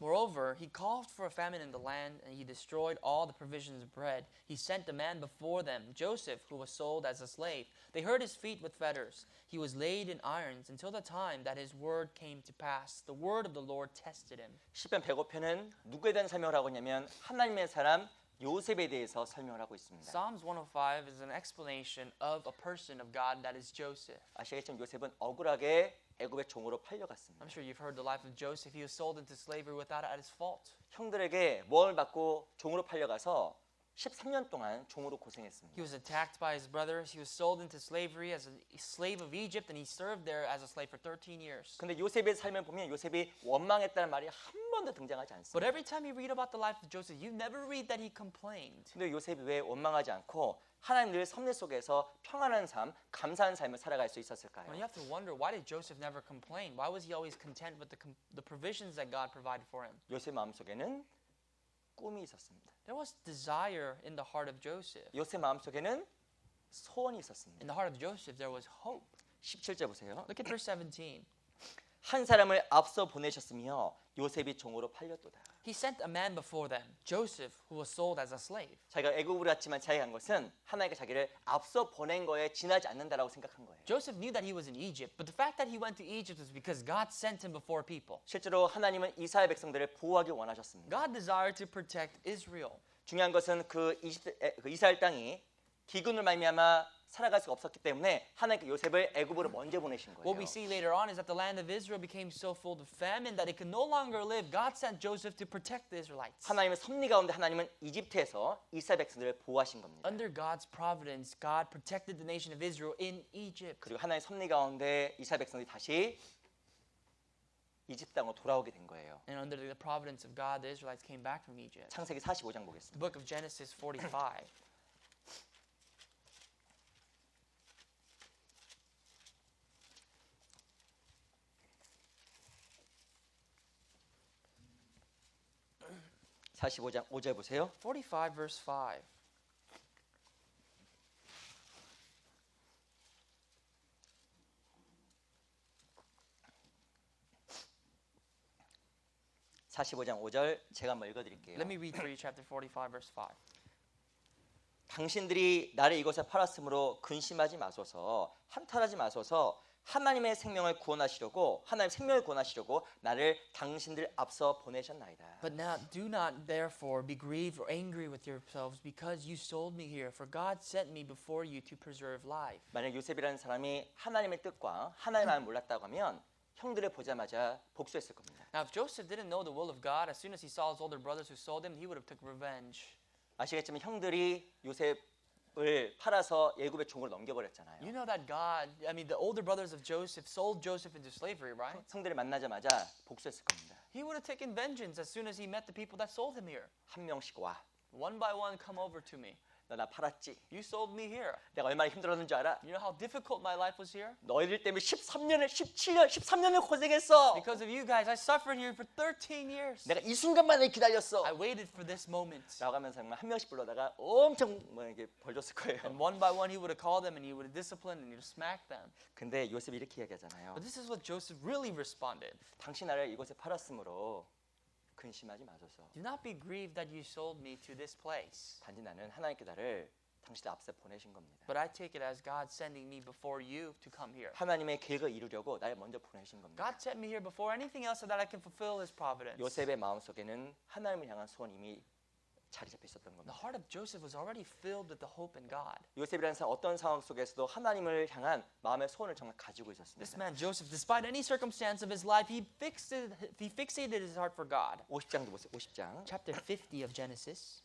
Moreover, he called for a famine in the land, and he destroyed all the provisions of bread. He sent a man before them, Joseph, who was sold as a slave. They hurt his feet with fetters. He was laid in irons until the time that his word came to pass. The word of the Lord tested him. 시편 105편은 누구에 대한 설명을 하고 있냐면 하나님의 사람 요셉에 대해서 설명을 하고 있습니다. Psalms 105 is an explanation of a person of God that is Joseph. 아시겠지만 요셉은 억울하게 애굽의 종으로 팔려갔습니다. I'm sure you've heard the life of Joseph. He was sold into slavery without at his fault. 형들에게 모함을 받고 종으로 팔려가서 13년 동안 종으로 He 고생했습니다. was attacked by his brothers. He was sold into slavery as a slave of Egypt, and he served there as a slave for 13 years. 근데 요셉의 삶을 보면 요셉이 원망했다는 말이 한 번도 등장하지 But 않습니다. every time you read about the life of Joseph, you never read that he complained. 근데 요셉이 왜 원망하지 않고 하나님 늘 섭리 속에서 평안한 삶, 감사한 삶을 살아갈 수 있었을까요? Well, you have to wonder, why did Joseph never complain? Why was he always content with the provisions that God provided for him? 요셉 마음속에는 꿈이 있었습니다. There was desire in the heart of Joseph. 요셉 마음속에는 소원이 있었습니다. In the heart of Joseph, there was hope. 17절 보세요. Look at verse 17. 한 사람을 앞서 보내셨으며 요셉이 종으로 팔렸도다. He sent a man before them, Joseph, who was sold as a slave. 자기가 애굽으로 갔지만 자기가 간 것은 하나님께 자기를 앞서 보낸 거에 지나지 않는다라고 생각한 거예요. Joseph knew that he was in Egypt, but the fact that he went to Egypt was because God sent him before people. 실제로 하나님은 이스라엘 백성들을 보호하기 원하셨습니다. God desired to protect Israel. 중요한 것은 그 이스라엘 땅이 기근을 말미암아 살아갈 수가 없었기 때문에 하나님께 요셉을 애굽으로 먼저 보내신 거예요. What we see later on is that the land of Israel became so full of famine that it could no longer live. God sent Joseph to protect the Israelites. 하나님의 섭리 가운데 하나님은 이집트에서 이스라엘 백성들을 보호하신 겁니다. Under God's providence, God protected the nation of Israel in Egypt. 그리고 하나님의 섭리 가운데 이스라엘 백성들이 다시 이집트 땅으로 돌아오게 된 거예요. And under the providence of God, the Israelites came back from Egypt. 창세기 45장 The 보겠습니다. book of Genesis 45. 45장 5절 보세요. 45 verse 5. (45장 5절) 제가 한번 읽어드릴게요. Let me read for you chapter 45 verse 5. 당신들이 나를 이곳에 팔았으므로 근심하지 마소서, 한탄하지 마소서. 하나님의 생명을 구원하시려고, 하나님 생명을 구원하시려고 나를 당신들 앞서 보내셨나이다. But now do not therefore be grieved or angry with yourselves because you sold me here, for God sent me before you to preserve life. 만약 요셉이라는 사람이 하나님의 뜻과 하나님의 마음을 몰랐다고 하면 형들을 보자마자 복수했을 겁니다. Now if Joseph didn't know the will of God, as soon as he saw his older brothers who sold him, he would have took revenge. 아시겠지만 형들이 요셉을 팔아서 애굽의 종으로 넘겨버렸잖아요. You know that the older brothers of Joseph sold Joseph into slavery, right? 형들을 만나자마자 복수했을 겁니다. He would have taken vengeance as soon as he met the people that sold him here. 한 명씩 와. One by one, come over to me. 너 나 팔았지? You sold me here. 내가 얼마나 힘들었는 줄 알아? You know how difficult my life was here? 너희들 때문에 13년을 고생했어. Because of you guys, I suffered here for 13 years. 내가 이 순간만을 기다렸어. I waited for this moment. 라고 하면서 정말 한 명씩 불러다가 엄청 이게 벌 줬을 거예요. And one by one, he would have called them and he would have disciplined and he would have smacked them. 근데 요셉이 이렇게 얘기하잖아요. But this is what Joseph really responded. 당신 나를 이곳에 팔았으므로 근심하지 마소서. Do not be grieved that you sold me to this place. 단지 나는 하나님께 나를 당신들 앞서 보내신 겁니다. But I take it as God sending me before you to come here. 하나님의 계획을 이루려고 날 먼저 보내신 겁니다. God sent me here before anything else so that I can fulfill His providence. 요셉의 마음속에는 하나님을 향한 소원이 이미 자리 잡혀 있었던 The 겁니다. heart of Joseph was already filled with the hope in God. 요셉이라는 사람 어떤 상황 속에서도 하나님을 향한 마음의 소원을 정말 가지고 This 있었습니다. man Joseph, despite any circumstance of his life, he fixated his heart for God. 50장도 보세요. 50장. Chapter 50 of Genesis,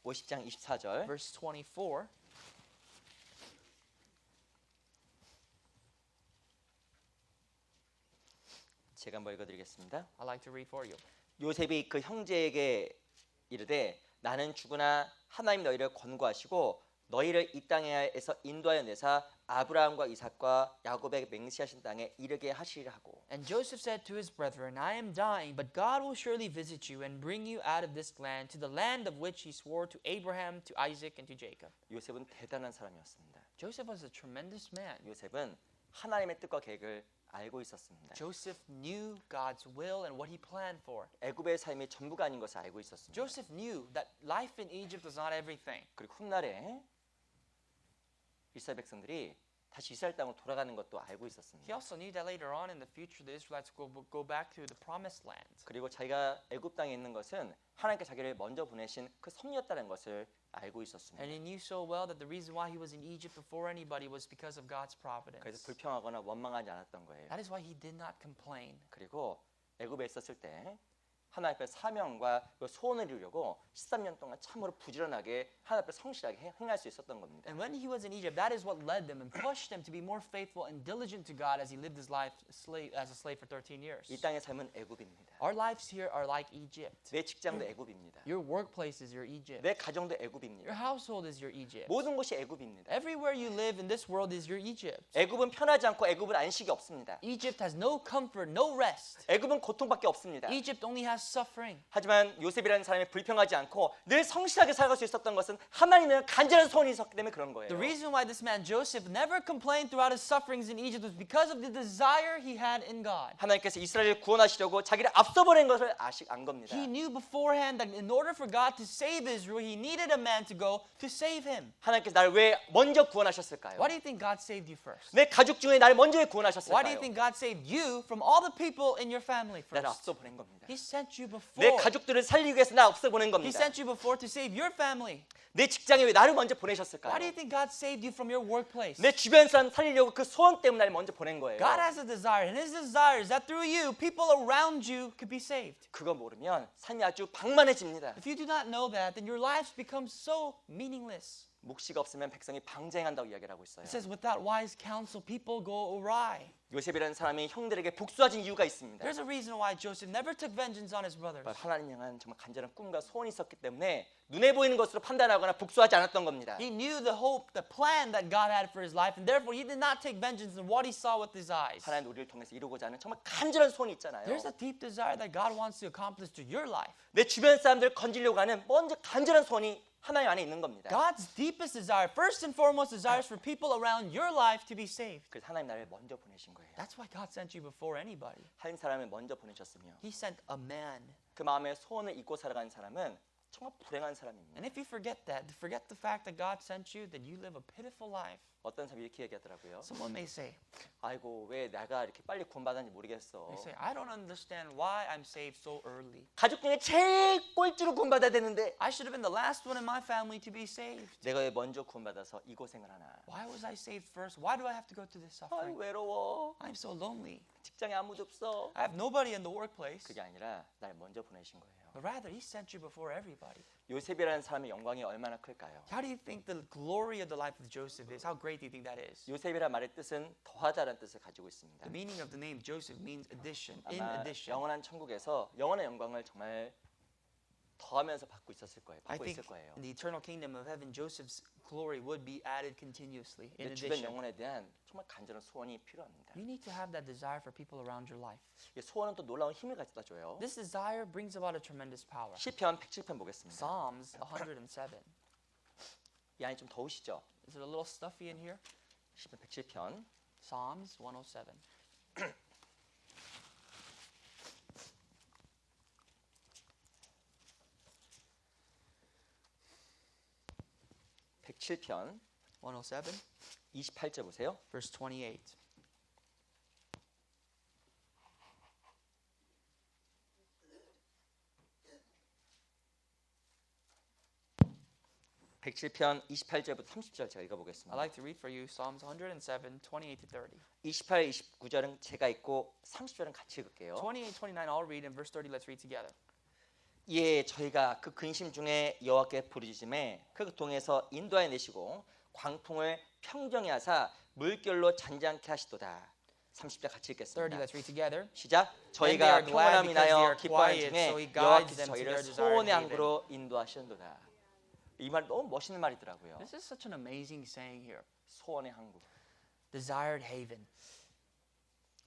50장 24절. verse 24. 제가 한번 읽어드리겠습니다. I'd like to read for you. 요셉이 그 형제에게 이르되 나는 죽으나 하나님 너희를 권고하시고 너희를 이 땅에서 인도하여 내사 아브라함과 이삭과 야곱에게 맹세하신 땅에 이르게 하시리라 하고. And Joseph said to his brethren, I am dying, but God will surely visit you and bring you out of this land to the land of which he swore to Abraham, to Isaac, and to Jacob. 요셉은 대단한 사람이었습니다. Joseph was a tremendous man. 요셉은 하나님의 뜻과 계획을 알고 있었습니다. Joseph knew God's will and what he planned for. 애굽의 삶이 전부가 아닌 것을 알고 있었습니다. Joseph knew that life in Egypt was not everything. 그리고 훗날에 이스라엘 백성들이 다시 이스라엘 땅으로 돌아가는 것도 알고 He 있었습니다. also knew that later on in the future the Israelites will go back to the promised land. 그리고 자기가 애굽 땅에 있는 것은 하나님께 자기를 먼저 보내신 그 섭리였다는 것을 알고 있었습니다. And he knew so well that the reason why he was in Egypt before anybody was because of God's 그래서 providence. 불평하거나 원망하지 않았던 거예요. That is why he did not complain. 그리고 애굽에 있었을 때 하나님 앞에 사명과 그 소원을 이루려고 13년 동안 참으로 부지런하게 하나님 앞에 성실하게 행할 수 있었던 겁니다. And when he was in Egypt, that is what led them and pushed him to be more faithful and diligent to God as he lived his life as a slave for 13 years. 이 땅의 삶은 애굽입니다. Our lives here are like Egypt. 내 직장도 애굽입니다. Your workplace is your Egypt. 내 가정도 Your 애굽입니다. household is your Egypt. 모든 곳이 애굽입니다. Everywhere you live in this world is your Egypt. 애굽은 편하지 않고 애굽은 안식이 없습니다. Egypt has no comfort, no rest. 애굽은 고통밖에 없습니다. Egypt only has suffering. 하지만 요셉이라는 사람이 불평하지 않고 늘 성실하게 살아갈 수 있었던 것은 하나님의 간절한 소원이 있었기 때문에 그런 거예요. The reason why this man Joseph never complained throughout his sufferings in Egypt was because of the desire he had in God. 하나님께서 이스라엘을 구원하시려고 자기를 앞서 보낸 것을 안 겁니다. He knew beforehand that in order for God to save Israel, he needed a man to go to save him. 하나님께서 나를 왜 먼저 구원하셨을까요? Why do you think God saved you first? 내 가족 중에 나를 먼저 왜 Why do you 구원하셨을까요? think God saved you from all the people in your family 나를 first? 앞서 보낸 겁니다. He sent you 내 before. 가족들을 살리기 위해서 나 앞서 보낸 He 겁니다. sent you before to save your family. 내 직장에 왜 나를 먼저 Why do 보내셨을까요? you think God saved you from your workplace? 내 주변 사람 살리려고 그 소원 때문에 나를 먼저 보낸 거예요. God has a desire, and His desire is that through you, people around you could be saved. 그거 모르면 삶이 아주 방만해집니다. If you do not know that, then your lives become so meaningless. 묵시가 없으면 백성이 방쟁한다고 이야기를 하고 있어요. It says, without wise counsel, people go awry. 요셉이라는 사람이 형들에게 복수하진 이유가 있습니다. There's a reason why Joseph never took vengeance on his brothers. 하나님 향한 정말 간절한 꿈과 소원이 있었기 때문에 눈에 보이는 것으로 판단하거나 복수하지 않았던 겁니다. He knew the hope, the plan that God had for his life, and therefore he did not take vengeance on what he saw with his eyes. 하나님 우리를 통해서 이루고자 하는 정말 간절한 소원이 있잖아요. There's a deep desire that God wants to accomplish through your life. 내 주변 사람들 건지려고 하는 먼저 간절한 소원이 하나님 안에 있는 겁니다. God's deepest desire, first and foremost, desires for people around your life to be saved. 그래서 하나님 나를 먼저 보내신 거예요. That's why God sent you before anybody. 한 사람을 먼저 보내셨으며 He sent a man. 그 마음에 소원을 잊고 살아가는 사람은 정말 불행한 사람입니다. And if you forget that, forget the fact that God sent you, then you live a pitiful life. 어떤 사람이 이렇게 얘기하더라고요. Someone may say, 아이고 왜 내가 이렇게 빨리 구원받았는지 모르겠어. they say, I don't understand why I'm saved so early. 가족 중에 제일 꼴찌로 구원받아야 되는데 I should have been the last one in my family to be saved. 내가 왜 먼저 구원받아서 이 고생을 하나. Why was I saved first? Why do I have to go through this 아이 suffering? 외로워. I'm so lonely. 직장에 아무도 없어. I have nobody in the workplace. 그게 아니라 날 먼저 보내신 거예요. But rather, he sent you before everybody. 요셉이라는 사람의 영광이 얼마나 클까요? How do you think the glory of the life of Joseph is? How great do you think that is? 요셉이라는 말의 뜻은 더하다라는 뜻을 가지고 있습니다. The meaning of the name Joseph means addition, in 아마 addition. 영원한 천국에서 영원한 영광을 정말 더하면서 받고 있었을 거예요. I 받고 think 있을 거예요. in the eternal kingdom of heaven, Joseph's glory would be added continuously, in 내 주변 addition. 영혼에 대한 정말 간절한 소원이 필요합니다. You need to have that desire for people around your life. 이 소원은 또 놀라운 힘을 가져다 줘요. This desire brings about a tremendous power. 시편 107편 보겠습니다. Psalms 107. 이 안이 좀 더우시죠? Is it a little stuffy in here? 시편 107편 Psalms 107. 107편 107, 28절 보세요. verse 28. 백칠편 28절부터 30절 제가 I'd 읽어보겠습니다. like to read for you Psalms 107, 28 to 30. 28, 29절은 제가 읽고 30절은 같이 읽을게요. 28, 29, I'll read, and verse 30, let's read together. 예, 저희가 그 근심 중에 여호와께 부르짖음에 그 고통에서 인도하여 내시고 광풍을 평정히 하사 물결로 잔잔케 하시도다. 30절 같이 30, 읽겠습니다. let's read together. 시작. When they 저희가 are glad 평안함 because they 인하여 are 기뻐하는 quiet, 중에 so he guides 여호와께서 them to 저희를 their desired 소원의 haven. 항구로 인도하시는도다. 이 말 너무 멋있는 말이더라고요. This is such an amazing saying here. 소원의 항구. Desired haven.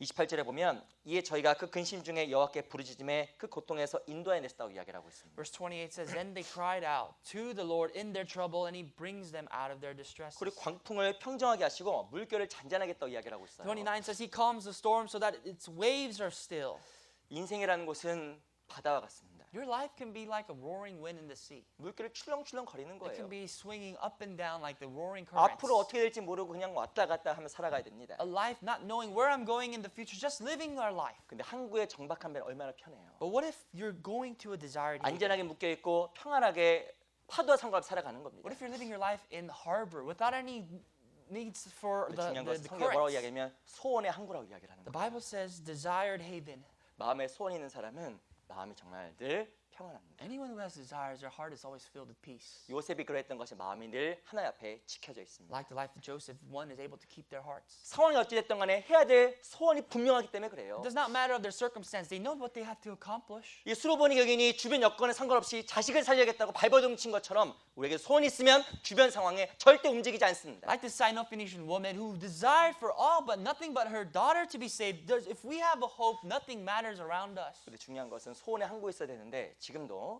28절에 보면 이에 저희가 그 근심 중에 여호와께 부르짖음에 그 고통에서 인도하여 냈다고 이야기를 하고 있습니다. Verse 28 says, Then they cried out to the Lord in their trouble, and he brings them out of their distresses. 그리고 광풍을 평정하게 하시고 물결을 잔잔하게 했다고 이야기를 하고 있어요. 29 says, He calms the storm so that its waves are still. 인생이라는 곳은 바다와 같습니다. Your life can be like a roaring wind in the sea. 물결을 출렁출렁 거리는 It 거예요. can be swinging up and down like the roaring currents. 앞으로 어떻게 될지 모르고 그냥 왔다 갔다 하며 살아가야 됩니다. A life not knowing where I'm going in the future, just living our life. 근데 항구에 정박한 배는 얼마나 편해요. But what if you're going to a desired haven? 안전하게 묶여 있고 평안하게 파도와 상관없이 살아가는 겁니다. What if you're living your life in harbor without any needs for 근데 중요한 the 것은 성경이 뭐라고 currents? 이야기하면 소원의 항구라고 이야기를 하는 The 거예요. Bible says desired haven. 마음에 소원이 있는 사람은 마음이 정말 늘 평안합니다. Anyone who has desires, their heart is always filled with peace. 요셉이 그랬던 것이 마음이 늘 하나님 앞에 지켜져 있습니다. Like the life of Joseph, one is able to keep their hearts. 상황이 어찌됐든 간에 해야 될 소원이 분명하기 때문에 그래요. It does not matter of their circumstance. They know what they have to accomplish. 이 수로보니 여인이 주변 여건에 상관없이 자식을 살려야겠다고 발버둥 친 것처럼 우리에게 소원이 있으면 주변 상황에 절대 움직이지 않습니다. Like the Syrophoenician woman who desired for all but nothing but her daughter to be saved. If we have a hope, nothing matters around us. 근데 중요한 것은 소원의 항구에 있어야 되는데 지금도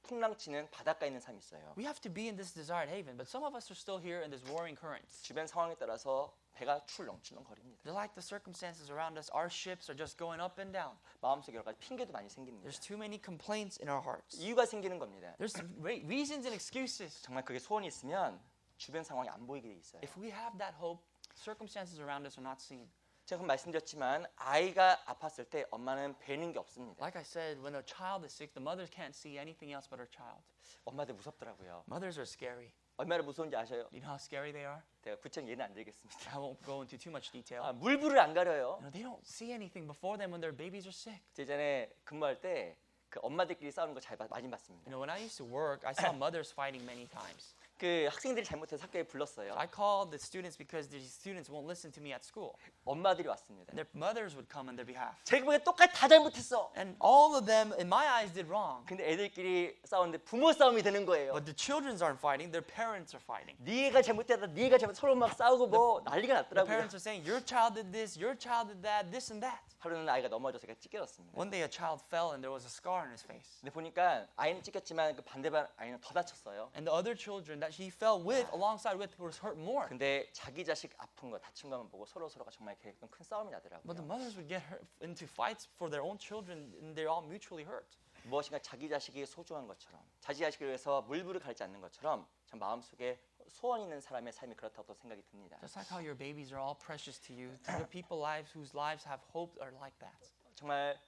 풍랑치는 바닷가에 있는 사람이 있어요. We have to be in this desired haven, but some of us are still here in this roaring currents. 주변 상황에 따라서 배가 출렁출렁 거립니다. They're like the circumstances around us. Our ships are just going up and down. 마음속에 여러 가지 핑계도 많이 생깁니다. There's too many complaints in our hearts. 이유가 생기는 겁니다. There's reasons and excuses. 정말 그게 소원이 있으면 주변 상황이 안 보이게 돼 있어요. If we have that hope, circumstances around us are not seen. 제가 말씀드렸지만 아이가 아팠을 때 엄마는 뵈는 게 없습니다. Like I said, when a child is sick, the mother can't see anything else but her child. 엄마들 무섭더라고요. Mothers are scary. 얼마나 무서운지 아셔요? You know how scary they are? 제가 구체적인 예는 안 드리겠습니다. I won't go into too much detail. 물불을 안 가려요. You know, they don't see anything before them when their babies are sick. 예전에 근무할 때 그 엄마들끼리 싸우는 거 잘 많이 봤습니다. You know, when I used to work, I saw mothers fighting many times. 그 학생들이 잘못해서 학교에 불렀어요. I called the students because the students won't listen to me at school. 엄마들이 왔습니다. Their mothers would come on their behalf. 제가 보기엔 똑같이 다 잘못했어. And all of them, in my eyes, did wrong. 근데 애들끼리 싸우는데 부모 싸움이 되는 거예요. But the children aren't fighting, their parents are fighting. 네가 잘못했다, 네가 잘못 서로 막 싸우고 뭐 난리가 The 났더라고요. parents are saying, your child did this, your child did that, this and that. 하루는 아이가 넘어져서 제가 찢겨졌습니다. One day a child fell and there was a scar on his face. 근데 보니까 아이는 찢겼지만 그 반대반 아이는 더 다쳤어요. And the other children that he fell with, alongside with, was hurt more. 근데 자기 자식 아픈 거 다친 거만 보고 서로가 정말 이렇게 큰 싸움이 But the 나더라고요. mothers would get hurt into fights for their own children and they're all mutually hurt. 무엇인가 자기 자식이 소중한 것처럼 자기 자식을 위해서 물불을 가리지 않는 것처럼 참 마음속에 소원 있는 사람의 삶이 그렇다고 또 생각이 듭니다. Just like how your babies are all precious to you, the people lives whose lives have hope are like that. 정말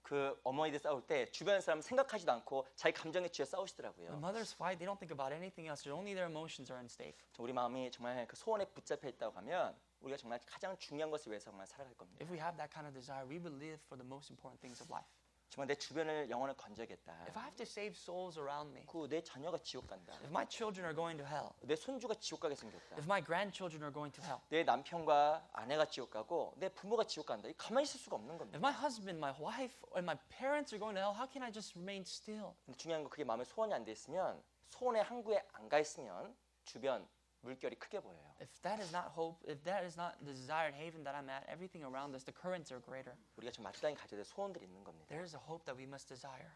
그 어머니들 싸울 때 주변 사람 생각하지도 않고 자기 감정에 취해 When 싸우시더라고요. mothers fight, they don't think about anything else. Only their emotions are at stake. 우리 마음이 정말 그 소원에 붙잡혀 있다고 하면 우리가 정말 가장 중요한 것을 위해서 정말 살아갈 겁니다. If we have that kind of desire, we will live for the most important things of life. 정말 내 주변을 영혼을 건져야겠다. If I have to save souls around me, 그 내 자녀가 지옥 간다. if my children are going to hell, 내 손주가 지옥 가게 생겼다. if my grandchildren are going to hell, 내 남편과 아내가 지옥 가고 내 부모가 지옥 간다. 이 가만히 있을 수가 없는 if 겁니다. my husband, my wife, and my parents are going to hell, how can I just remain still? 근데 중요한 건 그게 마음에 소원이 안 돼 있으면 소원의 항구에 안 가 있으면 주변 물결이 크게 보여요. If that is not hope, if that is not the desired haven that I'm at, everything around us, the currents are greater. 우리가 좀 마땅히 가져야 될 소원들이 있는 겁니다. There is a hope that we must desire.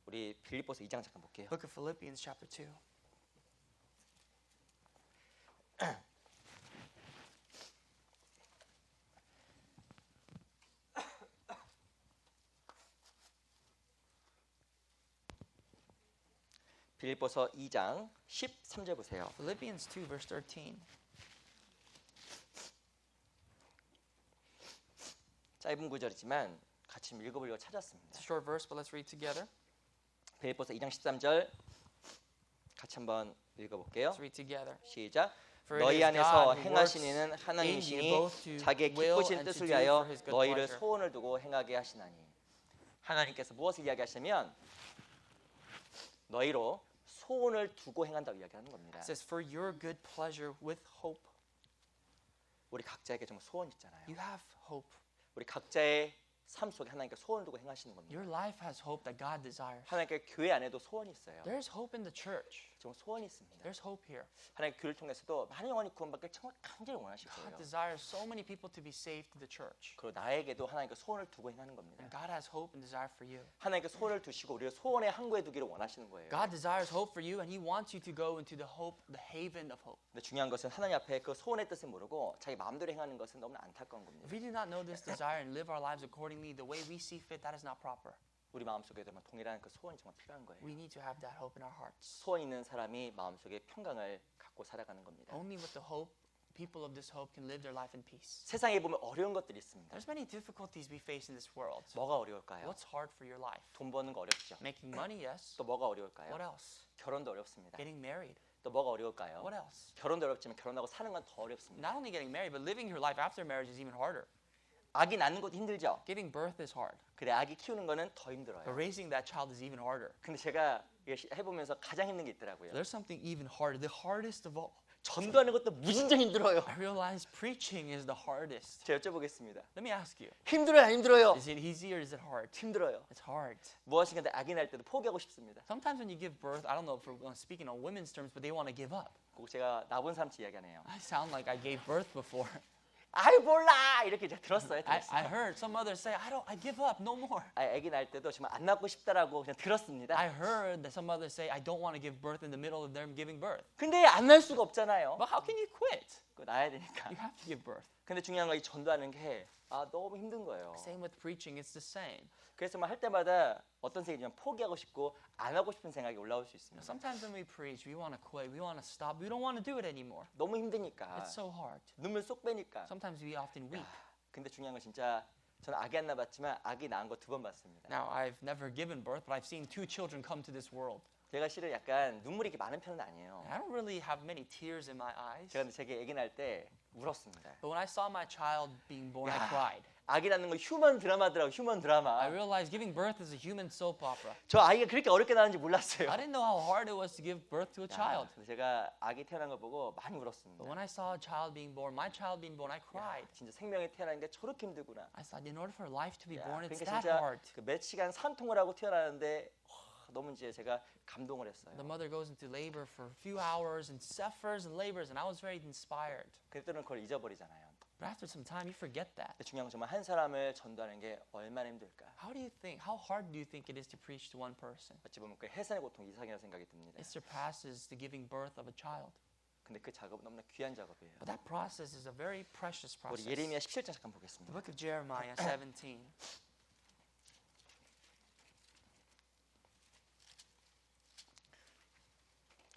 우리 빌립보서 2장 잠깐 볼게요. Book of Philippians chapter 2. 빌립보서 2장 13절 보세요. Philippians 2 verse 13. 짧은 구절이지만 같이 좀 읽어보려고 찾았습니다. It's a short verse, but let's read together. 빌립보서 2장 13절 같이 한번 읽어볼게요. Let's read together. 시작. For it 너희 is 안에서 God who 행하시는 works in you 하나님이시니 both to 자기의 will 기쁘신 and to 뜻을 do 위하여 for his good 너희를 pleasure. 소원을 두고 행하게 하시나니. 하나님께서 무엇을 이야기하시냐면 너희로 소원을 두고 행한다고 이야기하는 겁니다. It says, for your good pleasure with hope. 우리 각자에게 정말 소원 있잖아요. You have hope. 우리 각자의 삶 속에 하나님께 소원을 두고 행하시는 겁니다. Your life has hope that God desires. 하나님께 교회 안에도 소원이 있어요. There's hope in the church. 정말 소원이 있습니다. There's hope here. 하나님 교회를 통해서도 많은 영혼이 구원받길 정말 간절히 원하실 God 거예요. desires so many people to be saved to the church. 그리고 나에게도 하나님께 소원을 두고 행하는 겁니다. And God has hope and desire for you. 하나님께 소원을 두시고 우리가 소원의 항구에 두기를 원하시는 거예요. God desires hope for you, and He wants you to go into the hope, the haven of hope. 근데 중요한 것은 하나님 앞에 그 소원의 뜻을 모르고 자기 마음대로 행하는 것은 너무나 안타까운 겁니다. If we do not know this desire and live our lives accordingly the way we see fit, that is not proper. 우리 마음속에도 동일한 그 소원이 정말 필요한 거예요. We need to have that hope in our hearts. 소원 있는 사람이 마음속에 평강을 갖고 살아가는 겁니다. Only with the hope, people of this hope can live their life in peace. 세상에 보면 어려운 것들이 있습니다. There's many difficulties we face in this world. 뭐가 어려울까요? What's hard for your life? 돈 버는 거 어렵죠. Making money, yes. 또 뭐가 어려울까요? What else? 결혼도 어렵습니다. Getting married. 또 뭐가 어려울까요? What else? 결혼도 어렵지만 결혼하고 사는 건 더 어렵습니다. Not only getting married, but living your life after marriage is even harder. 아기 낳는 것도 힘들죠. Giving birth is hard, 그래 아기 키우는 거는 더 but 힘들어요. raising that child is even harder. 근데 제가 이게 해보면서 가장 힘든 게 있더라고요. There's something even harder, the hardest of all. 전도하는 것도 무진장 힘들어요. I realize preaching is the hardest. 제가 여쭤보겠습니다. Let me ask you, 힘들어요, 안 힘들어요? is it easy or is it hard? 힘들어요. It's hard. 무엇인가 아기 낳을 때도 포기하고 싶습니다. Sometimes when you give birth, I don't know if we're speaking on women's terms, but they want to give up. 꼭 제가 나본 삼치 이야기하네요. I sound like I gave birth before. 아이 몰라 이렇게 제가 들었어요. I heard some others say, I give up, no more. 아기 낳을 때도 정말 안 낳고 싶다라고 그냥 들었습니다. I heard that some others say, I don't want to give birth in the middle of them giving birth. 근데 안 낳을 수가 없잖아요. But how can you quit? 그거 낳아야 되니까. You have to give birth. 근데 중요한 건 이 전도하는 게 너무 힘든 거예요. Same with preaching, it's the same. 그래서 할 때마다 어떤 생각이냐면 포기하고 싶고 안 하고 싶은 생각이 올라올 수 있습니다. Sometimes when we preach, we want to quit, we want to stop, we don't want to do it anymore. 너무 힘드니까 It's so hard. 눈물 쏙 빼니까. Sometimes we often weep. 근데 중요한 건 진짜 저는 아기 안 낳았지만 아기 낳은 거 2번 봤습니다. Now, I've never given birth, but I've seen 2 children come to this world. 제가 실은 약간 눈물이 이렇게 많은 편은 아니에요. I don't really have many tears in my eyes. 제가 근데 제게 아기 낳을 때 울었습니다. But when I saw my child being born, I 야, cried. 아기 낳는 거 휴먼 드라마더라고. 휴먼 I 드라마. realized giving birth is a human soap opera. 저 아이가 그렇게 어렵게 나는지 몰랐어요. I didn't know how hard it was to give birth to a child. 그래서 제가 아기 태어난 거 보고 많이 울었습니다. But when I saw a child being born, my child being born, I cried. 진짜 생명이 태어나는 게 저렇게 힘들구나. I thought in order for life to be born, it's 그러니까 that 진짜 hard. 그 몇 시간 산통을 하고 태어나는데 너무 이제 제가 감동을 했어요. The mother goes into labor for a few hours and suffers and labors, and I was very inspired. 그때는 그걸 잊어버리잖아요. But after some time, you forget that. 근데 중요한 건 정말 한 사람을 전도하는 게 얼마나 힘들까. How hard do you think it is to preach to one person? 어찌 보면 그 해산의 고통 이상이라는 생각이 듭니다. It surpasses the giving birth of a child. 근데 그 작업은 너무나 귀한 작업이에요. But that process is a very precious 우리 process. 예레미야 17장 잠깐 The 보겠습니다. book of Jeremiah 17.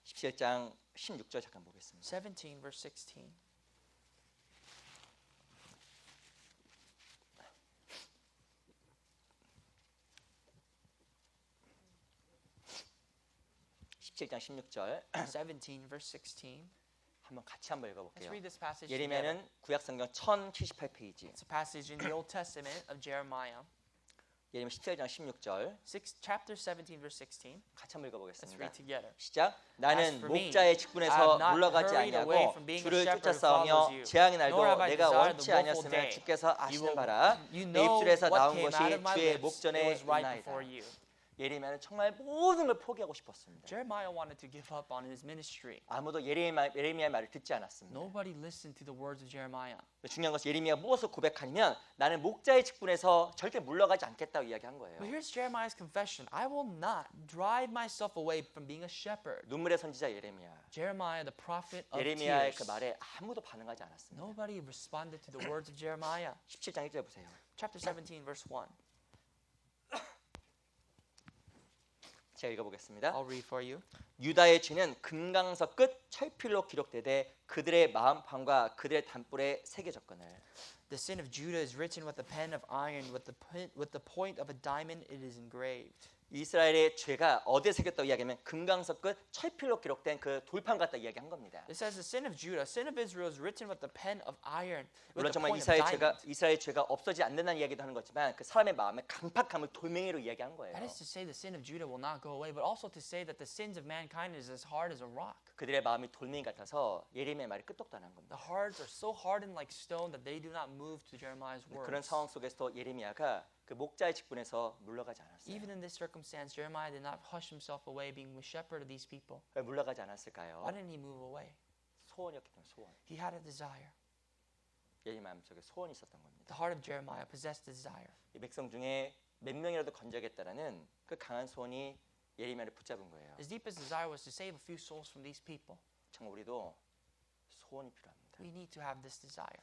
17장 16절 잠깐 보겠습니다. 17 verse 16. 장 16절 17 verse 16. 한번 같이 한번 Let's 읽어볼게요. read this passage together. 예레미야는 구약성경 1078페이지. It's a passage in the Old Testament of Jeremiah. 예레미야 17장 16절 Chapter 17 verse 16. 같이 한번 Let's 읽어보겠습니다. read together. 시작. As 나는 for me, 목자의 I 직분에서 have not 물러가지 hurried away 아니하고 from being a 주를 shepherd 쫓아 who follows 싸우며 you, 재앙의 nor have 날도 I 내가 desired 원치 the woeful 아니었으면 day. 주께서 You 아시는 will- 바라 you 내 know 입술에서 what 나온 came 것이 out of my 주의 lips. It 목전에 was right 있나이다. before you. 예레미야는 정말 모든 걸 포기하고 싶었습니다. Jeremiah wanted to give up on his ministry. 아무도 예레미야의 말을 듣지 않았습니다. Nobody listened to the words of Jeremiah. 중요한 것은 예레미야가 무엇을 고백하냐면 나는 목자의 직분에서 절대 물러가지 않겠다고 이야기한 거예요. But here's Jeremiah's confession. I will not drive myself away from being a shepherd. 눈물의 선지자 예레미야. Jeremiah, the prophet of 예레미야의 그 tears. 말에 아무도 반응하지 않았습니다. Nobody responded to the words of Jeremiah. 17장 1절 보세요. Chapter 17, verse 1. 제가 읽어보겠습니다. I'll read for you. 유다의 죄는 금강석 끝 철필로 기록되되 그들의 마음판과 그들의 단불에 새겨졌거늘. The sin of Judah is written with a pen of iron, with the point of a diamond it is engraved. 이스라엘의 죄가 어디에 새겼다고 이야기하면 금강석 끝 철필로 기록된 그 돌판 같다 이야기한 겁니다. It says the sin of Judah, sin of Israel is written with the pen of iron, with 물론 the 정말 point of diamond. 이스라엘 죄가 없어지지 않는다는 이야기도 하는 거지만 그 사람의 마음의 강팍함을 돌멩이로 이야기한 거예요. That is to say the sin of Judah will not go away, but also to say that the sins of mankind is as hard as a rock. 그들의 마음이 돌멩이 같아서 예레미야의 말이 끄떡도 안 한 겁니다. The hearts are so hardened like stone that they do not move to Jeremiah's 그런 words. 상황 속에서도 예레미야가 그 목자의 직분에서 물러가지 않았어요. Even in this circumstance, Jeremiah did not hush himself away, being the shepherd of these people. 왜 물러가지 않았을까요? Why didn't he move away? 소원이었기 때문에 소원. He had a desire. 예레미야 마음속에 소원이 있었던 겁니다. The heart of Jeremiah possessed a desire. 이 백성 중에 몇 명이라도 건져야겠다라는 그 강한 소원이 예레미야를 붙잡은 거예요. His deepest desire was to save a few souls from these people. 정말 우리도 소원이 필요합니다. We need to have this desire.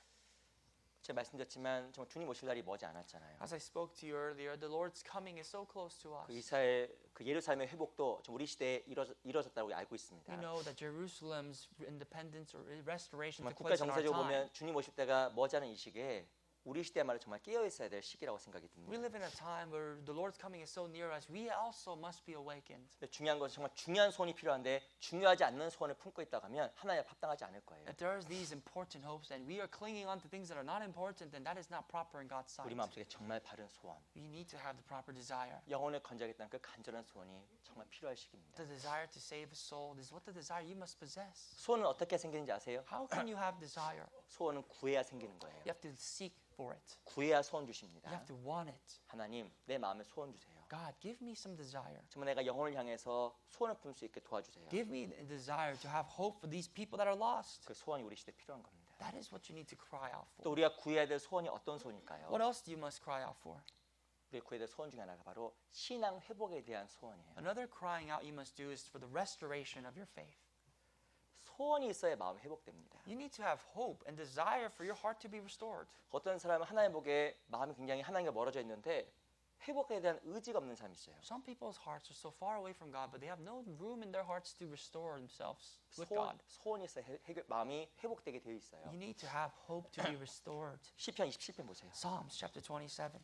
제가 말씀드렸지만 정말 주님 오실 날이 머지 않았잖아요. As I spoke to you earlier, the Lord's coming is so close to us. 그 이스라엘 그 예루살렘의 회복도 좀 우리 시대에 이루어졌다고 알고 있습니다. We know that Jerusalem's independence or restoration 정말 took 국가 place in our 정세적으로 time. 보면 주님 오실 때가 머지않은 이 시기에 우리 시대야말로 정말 깨어 있어야 될 시기라고 생각이 We 듭니다. live in a time where the Lord's coming is so near us. We also must be awakened. 근데 중요한 것은 정말 중요한 소원이 필요한데 중요하지 않는 소원을 품고 있다고 하면 하나님 합당하지 않을 거예요. If there are these important hopes and we are clinging on to things that are not important, then that is not proper in God's sight. 우리 마음속에 정말 바른 소원, We need to have the proper desire. 영혼을 건져야겠다는 그 간절한 소원이 정말 필요할 시기입니다. The desire to save a soul is what the desire you must possess. 소원은 어떻게 생기는지 아세요? How can you have desire? 소원은 구해야 생기는 거예요. You have to seek for it. 구해야 소원 You 주십니다. have to want it. 하나님, 내 마음에 소원 주세요. God, give me some desire. 정말 내가 영혼을 향해서 소원을 품을 수 있게 도와주세요. Give me a desire to have hope for these people that are lost. 그 소원이 우리 시대에 필요한 겁니다. That is what you need to cry out 또 for. 우리가 구해야 될 소원이 어떤 소원일까요? What else do you must cry out for? 우리가 구해야 될 소원 중에 하나가 바로 신앙 회복에 대한 소원이에요. Another crying out you must do is for the restoration of your faith. 소원이 있어야 마음이 회복됩니다. You need to have hope and desire for your heart to be restored. 어떤 사람은 하나님 보기에 마음이 굉장히 하나님과 멀어져 있는데 회복에 대한 의지가 없는 사람이 있어요. Some people's hearts are so far away from God, but they have no room in their hearts to restore themselves with God. 소원이 있어야 마음이 회복되게 되어 있어요. You need to have hope to be restored. 시편 27편 보세요. Psalms chapter 27.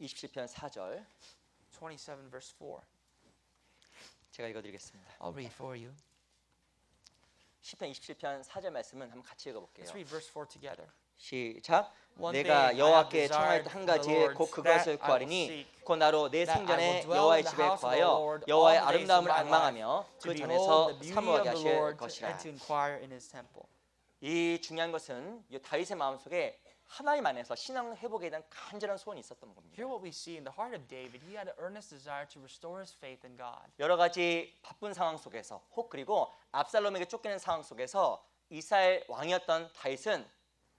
27편 4절 27 verse 4. 제가 읽어드리겠습니다. I'll read for you. 시편 27편 4절 말씀은 한번 같이 읽어볼게요. Let's read verse 4 together. 시작. One 내가 thing I 여호와께 have 청하였던 desired 한 of the 가지에 Lord, 곧 that 그것을 I will 구하리니 seek, 곧 나로 내 that I 생전에 will dwell 여호와의 in the 집에 house of the 구하여 Lord 여호와의 all the days of 아름다움을 my life, 앙망하며 to 그 behold 전에서 the beauty 사모하게 of the 하실 Lord 것이라. and to inquire in His temple. 이 중요한 것은 이 다윗의 마음속에 하나님 안에서 신앙 회복에 대한 간절한 소원이 있었던 겁니다. Here what we see in the heart of David, he had an earnest desire to restore his faith in God. 여러 가지 바쁜 상황 속에서 혹 그리고 압살롬에게 쫓기는 상황 속에서 이스라엘 왕이었던 다윗은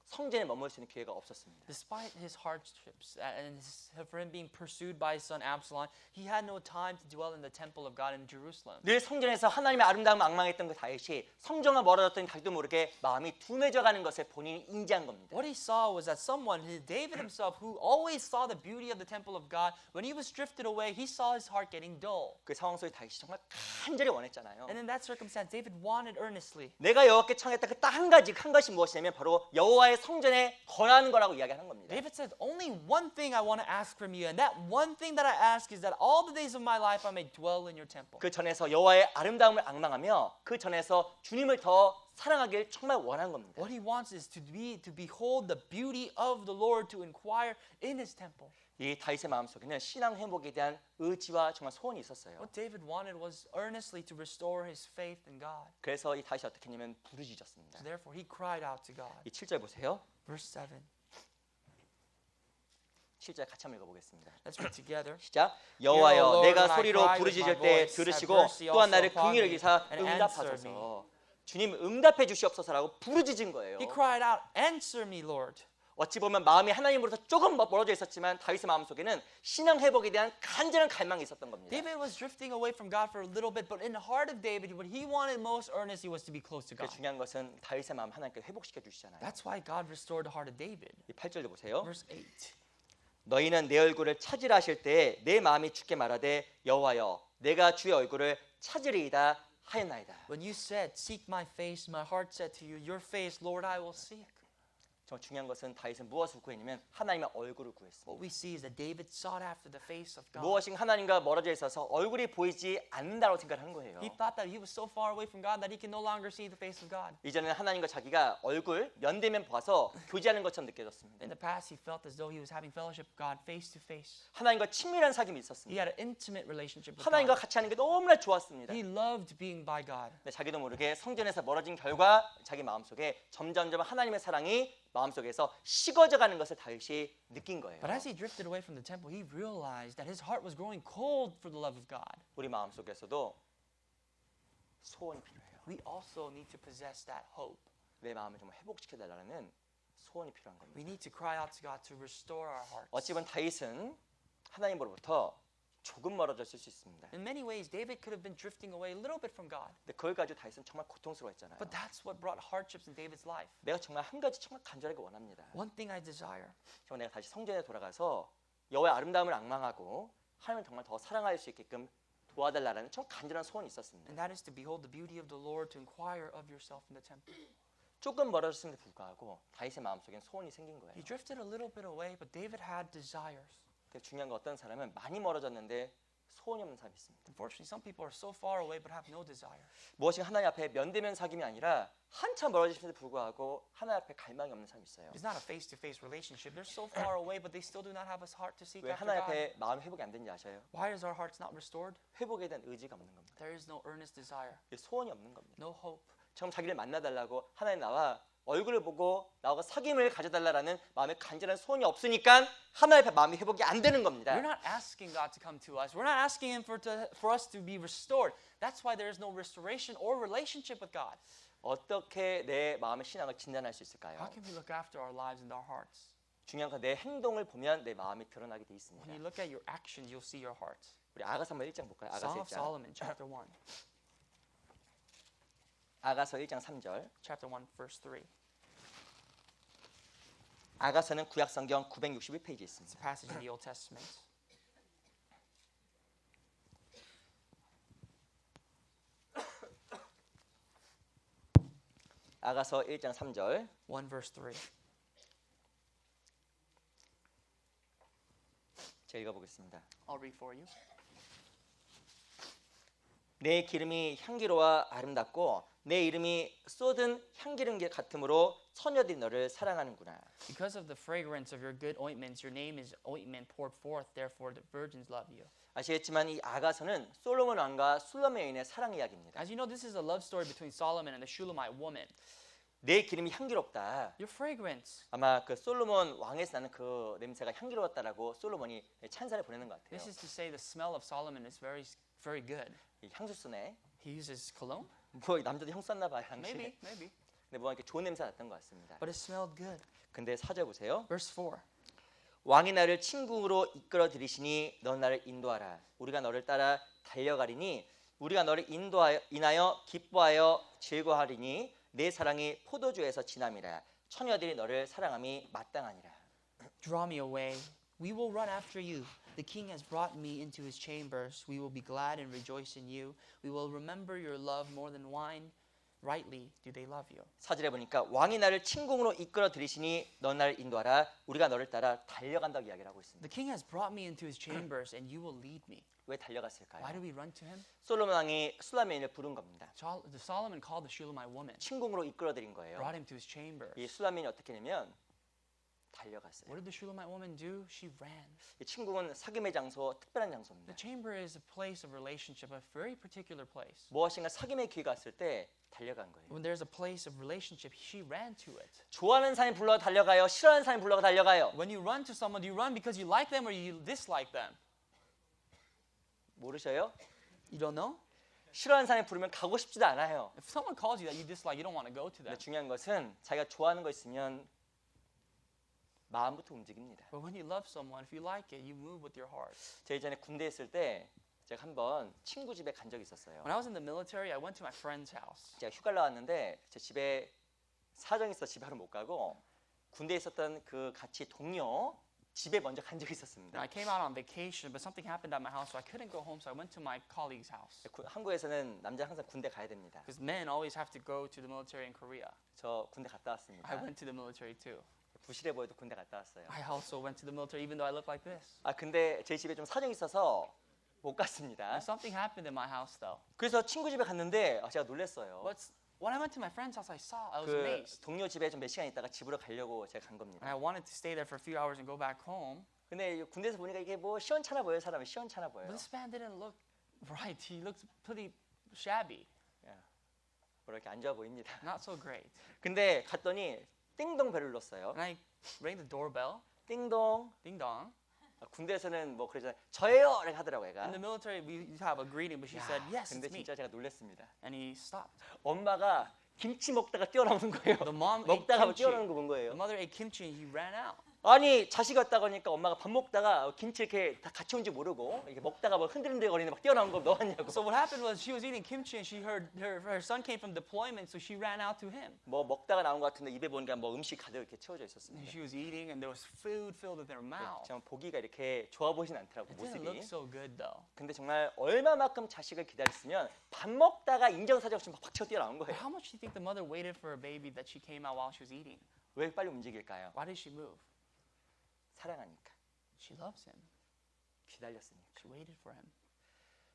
성전에 머물 수 있는 기회가 없었습니다. Despite his hardships and for him being pursued by his son Absalom, he had no time to dwell in the temple of God in Jerusalem. 늘 성전에서 하나님의 아름다움을 앙망했던 그 다윗이 성전과 멀어졌더니 다윗도 모르게 마음이 둔해져가는 것을 본인이 인지한 겁니다. What he saw was that someone, David himself, who always saw the beauty of the temple of God, when he was drifted away, he saw his heart getting dull. 그 상황 속에 다윗이 정말 간절히 원했잖아요. And in that circumstance, David wanted earnestly. 내가 여호와께 청했다 그 딱 한 것이 무엇이냐면 바로 여호와의 성전에 거하는 거라고 이야기하는 겁니다. David said, only one thing I want to ask from you, and that one thing that I ask is that all the days of my life I may dwell in your temple. 그 전에서 여호와의 아름다움을 앙망하며 그 전에서 주님을 더 사랑하길 정말 원한 겁니다. What he wants is to behold the beauty of the Lord, to inquire in his temple. 이 다윗의 마음속에는 신앙 회복에 대한 의지와 정말 소원이 있었어요. What David wanted was earnestly to restore his faith in God. 그래서 이 다윗이 어떻게 했냐면 부르짖었습니다. So therefore he cried out to God. 이 7절 보세요. Verse 7. 7절 같이 한번 읽어보겠습니다. Let's read together. 시작. Hear, O 여호와여 Lord, 내가 when I 소리로 cry with 부르짖을 my 때 voice, 들으시고 have mercy 또한 also 나를 upon 긍휼히 me, 여기사 and 응답하소서. 주님 응답해 주시옵소서라고 부르짖은 거예요. He cried out, answer me, Lord. 어찌 보면 마음이 하나님으로부터 조금 멀어져 있었지만 다윗의 마음속에는 신앙 회복에 대한 간절한 갈망이 있었던 겁니다. David was drifting away from God for a little bit, but in the heart of David, what he wanted most earnestly was to be close to 그 God. 중요한 것은 다윗의 마음 하나님께 회복시켜 주시잖아요. That's why God restored the heart of David. 이 8절도 보세요. Verse 8. 너희는 내 얼굴을 찾으라 하실 때에 내 마음이 주께 말하되 여호와여 내가 주의 얼굴을 찾으리이다 하였나이다. When you said, seek my face, my heart said to you, your face, Lord, I will seek. 정말 중요한 것은 다윗은 무엇을 구했냐면 하나님의 얼굴을 구했습니다. What we see is that David sought after the face of God. 무엇인가 하나님과 멀어져 있어서 얼굴이 보이지 않는다고 생각하는 거예요. He thought that he was so far away from God that he can no longer see the face of God. 이제는 하나님과 자기가 얼굴 면대면 봐서 교제하는 것처럼 느껴졌습니다. In the past, he felt as though he was having fellowship with God face to face. 하나님과 친밀한 사귐이 He 있었습니다. had an intimate relationship with 하나님과 God. 같이 하는 게 너무나 좋았습니다. He loved being by God. 근데 자기도 모르게 성전에서 멀어진 결과 자기 마음속에 점점점 하나님의 사랑이 마음속에서 식어져 가는 것을 다윗이 느낀 거예요. But as he drifted away from the temple, he realized that his heart was growing cold for the love of God. 우리 마음속에서도 소원이 필요해요. We also need to possess that hope. 내 마음을 좀 회복시켜 달라는 소원이 필요한 겁니다. We need to cry out to God to restore our hearts. 어찌 보면 다윗은 하나님으로부터 조금 멀어졌을 수 있습니다. In many ways, David could have been drifting away a little bit from God. 근데 그걸 가지고 다윗은 정말 고통스러워했잖아요. But that's what brought hardships in David's life. 내가 정말 한 가지 정말 간절하게 원합니다. One thing I desire 정말 내가 다시 성전에 돌아가서 여호와의 아름다움을 앙망하고 하나님을 정말 더 사랑할 수 있게끔 도와달라는 정 간절한 소원이 있었습니다. and that is to behold the beauty of the Lord, to inquire of yourself in the temple. 조금 멀어졌음에도 불구하고 다윗의 마음속엔 소원이 생긴 거예요. He drifted a little bit away, but David had desires. 근데 중요한 건 어떤 사람은 많이 멀어졌는데 소원이 없는 사람이 있습니다. Unfortunately, some people are so far away but have no desire. 무엇인가 하나님 앞에 면대면 사귐이 아니라 한참 멀어지심에도 불구하고 하나님 앞에 갈망이 없는 사람이 있어요. It's not a face-to-face relationship. They're so far away, but they still do not have a heart to seek 왜 after 하나님 God. 앞에 마음 회복이 안 되는지 아셔요? Why is our hearts not restored? 회복에 대한 의지가 없는 겁니다. There is no earnest desire, 소원이 없는 겁니다. no hope. 처음 자기를 만나달라고 하나님 나와 얼굴을 보고 나와 사귐을 가져달라는 마음에 간절한 소원이 없으니까 하나님 앞에 마음이 회복이 안 되는 겁니다. We're not asking God to come to us. We're not asking Him for us to be restored. That's why there is no restoration or relationship with God. 어떻게 내 마음의 신앙을 진단할 수 있을까요? How can we look after our lives and our hearts? 중요한 건 내 행동을 보면 내 마음이 드러나게 돼 있습니다. When you look at your actions, you'll see your heart. 우리 아가서 한번 1장 볼까요? 아가서 Song of 1장. Solomon, chapter 1. 아가서 1장 3절. Chapter 1, verse 3. 아가서는 구약 성경 961페이지에 It's 있습니다. a passage in the Old Testament. 아가서 1장 3절. 1 verse 3. 제가 읽어보겠습니다. I'll read for you. 내 기름이 향기로워 아름답고 내 이름이 쏟은 향기름 같으므로 처녀들이 너를 사랑하는구나. Because of the fragrance of your good ointments, your name is ointment poured forth. Therefore, the virgins love you. 아시겠지만 이 아가서는 솔로몬 왕과 술라미 여인의 사랑 이야기입니다. As you know, this is a love story between Solomon and the Shulamite woman. 내 기름이 향기롭다. Your fragrance. 아마 그 솔로몬 왕에서 나는 그 냄새가 향기로웠다라고 솔로몬이 찬사를 보내는 것 같아요. This is to say the smell of Solomon is very good. 이 향수 쓰네. He uses cologne? 뭐 남자도 향 썼나 봐요. 당시에. Maybe. 근데 뭐 이렇게 좋은 냄새 났던 것 같습니다. But it smelled good. 근데 사절 보세요. Verse 4. 왕이 나를 친궁으로 이끌어 들이시니 너 나를 인도하라. 우리가 너를 따라 달려가리니 우리가 너를 인하여 기뻐하여 즐거하리니 내 사랑이 포도주에서 진함이라. 처녀들이 너를 사랑함이 마땅하니라. Draw me away. We will run after you. The king has brought me into his chambers. We will be glad and rejoice in you. We will remember your love more than wine. Rightly do they love you. 사절에 보니까 왕이 나를 친궁으로 이끌어 들이시니 너 나를 인도하라. 우리가 너를 따라 달려간다고 이야기를 하고 있습니다. The king has brought me into his chambers and you will lead me. 왜 달려갔을까요? Why do we run to him? 솔로몬 왕이 술라미인을 부른 겁니다. Solomon called the Shulamite woman, 친궁으로 이끌어 들인 거예요. brought him to his chamber. 이 술라미인이 어떻게 되냐면 달려갔어요. What did the Shulamite woman do? She ran. 이 친궁은 사귐의 장소, 특별한 장소입니다. The chamber is a place of relationship, a very particular place. 무엇인가 사귐의 기회가 왔을 때 달려간 거예요. When there's a place of relationship, she ran to it. 좋아하는 사람이 불러 달려가요. 싫어하는 사람이 불러 달려가요. When you run to someone, do you run because you like them or you dislike them? 모르셔요? You don't know? 싫어하는 사람이 부르면 가고 싶지도 않아요. If someone calls you that you dislike, you don't want to go to them. 근데 중요한 것은 자기가 좋아하는 거 있으면 마음부터 움직입니다. But when you love someone, if you like it, you move with your heart. 제가 예전에 군대에 있을 때 제가 한번 친구 집에 간 적이 있었어요. When I was in the military, I went to my friend's house. 제가 휴가를 나왔는데 제 집에 사정이 있어 집에 하루 못 가고 군대에 있었던 그 같이 동료 집에 먼저 간 적이 있었습니다. And I came out on vacation, but something happened at my house, so I couldn't go home, so I went to my colleague's house. 한국에서는 남자 항상 군대 가야 됩니다. Because men always have to go to the military in Korea. 저 군대 갔다 왔습니다. I went to the military too. 부실해 보여도 군대 갔다 왔어요. I also went to the military even though I look like this. 아 근데 제 집에 좀 사정이 있어서 못 갔습니다. Something happened in my house though. 그래서 친구 집에 갔는데 제가 놀랐어요. When I went to my friend's house, I was 그 amazed. 동료 집에 좀 몇 시간 있다가 집으로 가려고 제가 간 겁니다. And I wanted to stay there for a few hours and go back home. 근데 군대에서 보니까 이게 뭐 시원찮아 보여요. 사람이 시원찮아 보여요. But this man didn't look right. He looked pretty shabby. 뭐 이렇게 안 좋아 보입니다. Not so great. 근데 갔더니 띵동 벨을 눌렀어요. And I rang the doorbell. 띵동. Ding dong. 군대에서는 뭐 그러잖아요. 저예요. 이렇게 하더라고요. 얘가. In the military, we have a greeting, but she said, "Yes, 근데 it's me." 진짜 제가 놀랐습니다. And he stopped. 엄마가 김치 먹다가 뛰어나오는 거예요. The mom ate 먹다가 kimchi. 뛰어나오는 거 본 The 거예요. mother ate kimchi and he ran out. 아니 자식 왔다고 하니까 엄마가 밥 먹다가 김치 이렇게 다 같이 온지 모르고 이렇게 먹다가 뭐 흔들흔들거리는데 막 뛰어나온 거 넣었냐고. So what happened was she was eating kimchi and she heard her son came from deployment, so she ran out to him. 뭐 먹다가 나온 것 같은데 입에 보니까 뭐 음식 가득 이렇게 채워져 And 있었습니다. she was eating and there was food filled in their mouth. 참 보기가 이렇게 좋아 보이진 않더라고 It didn't look 모습이. so good though. 근데 정말 얼마만큼 자식을 기다렸으면 밥 먹다가 인정사정 없이 막 박쳐 뛰어나온 But 거예요. how much do you think the mother waited for a baby that she came out while she was eating? 왜 빨리 움직일까요? Why did she move? 사랑하니까. She loves him. 기다렸으니까. She waited for him.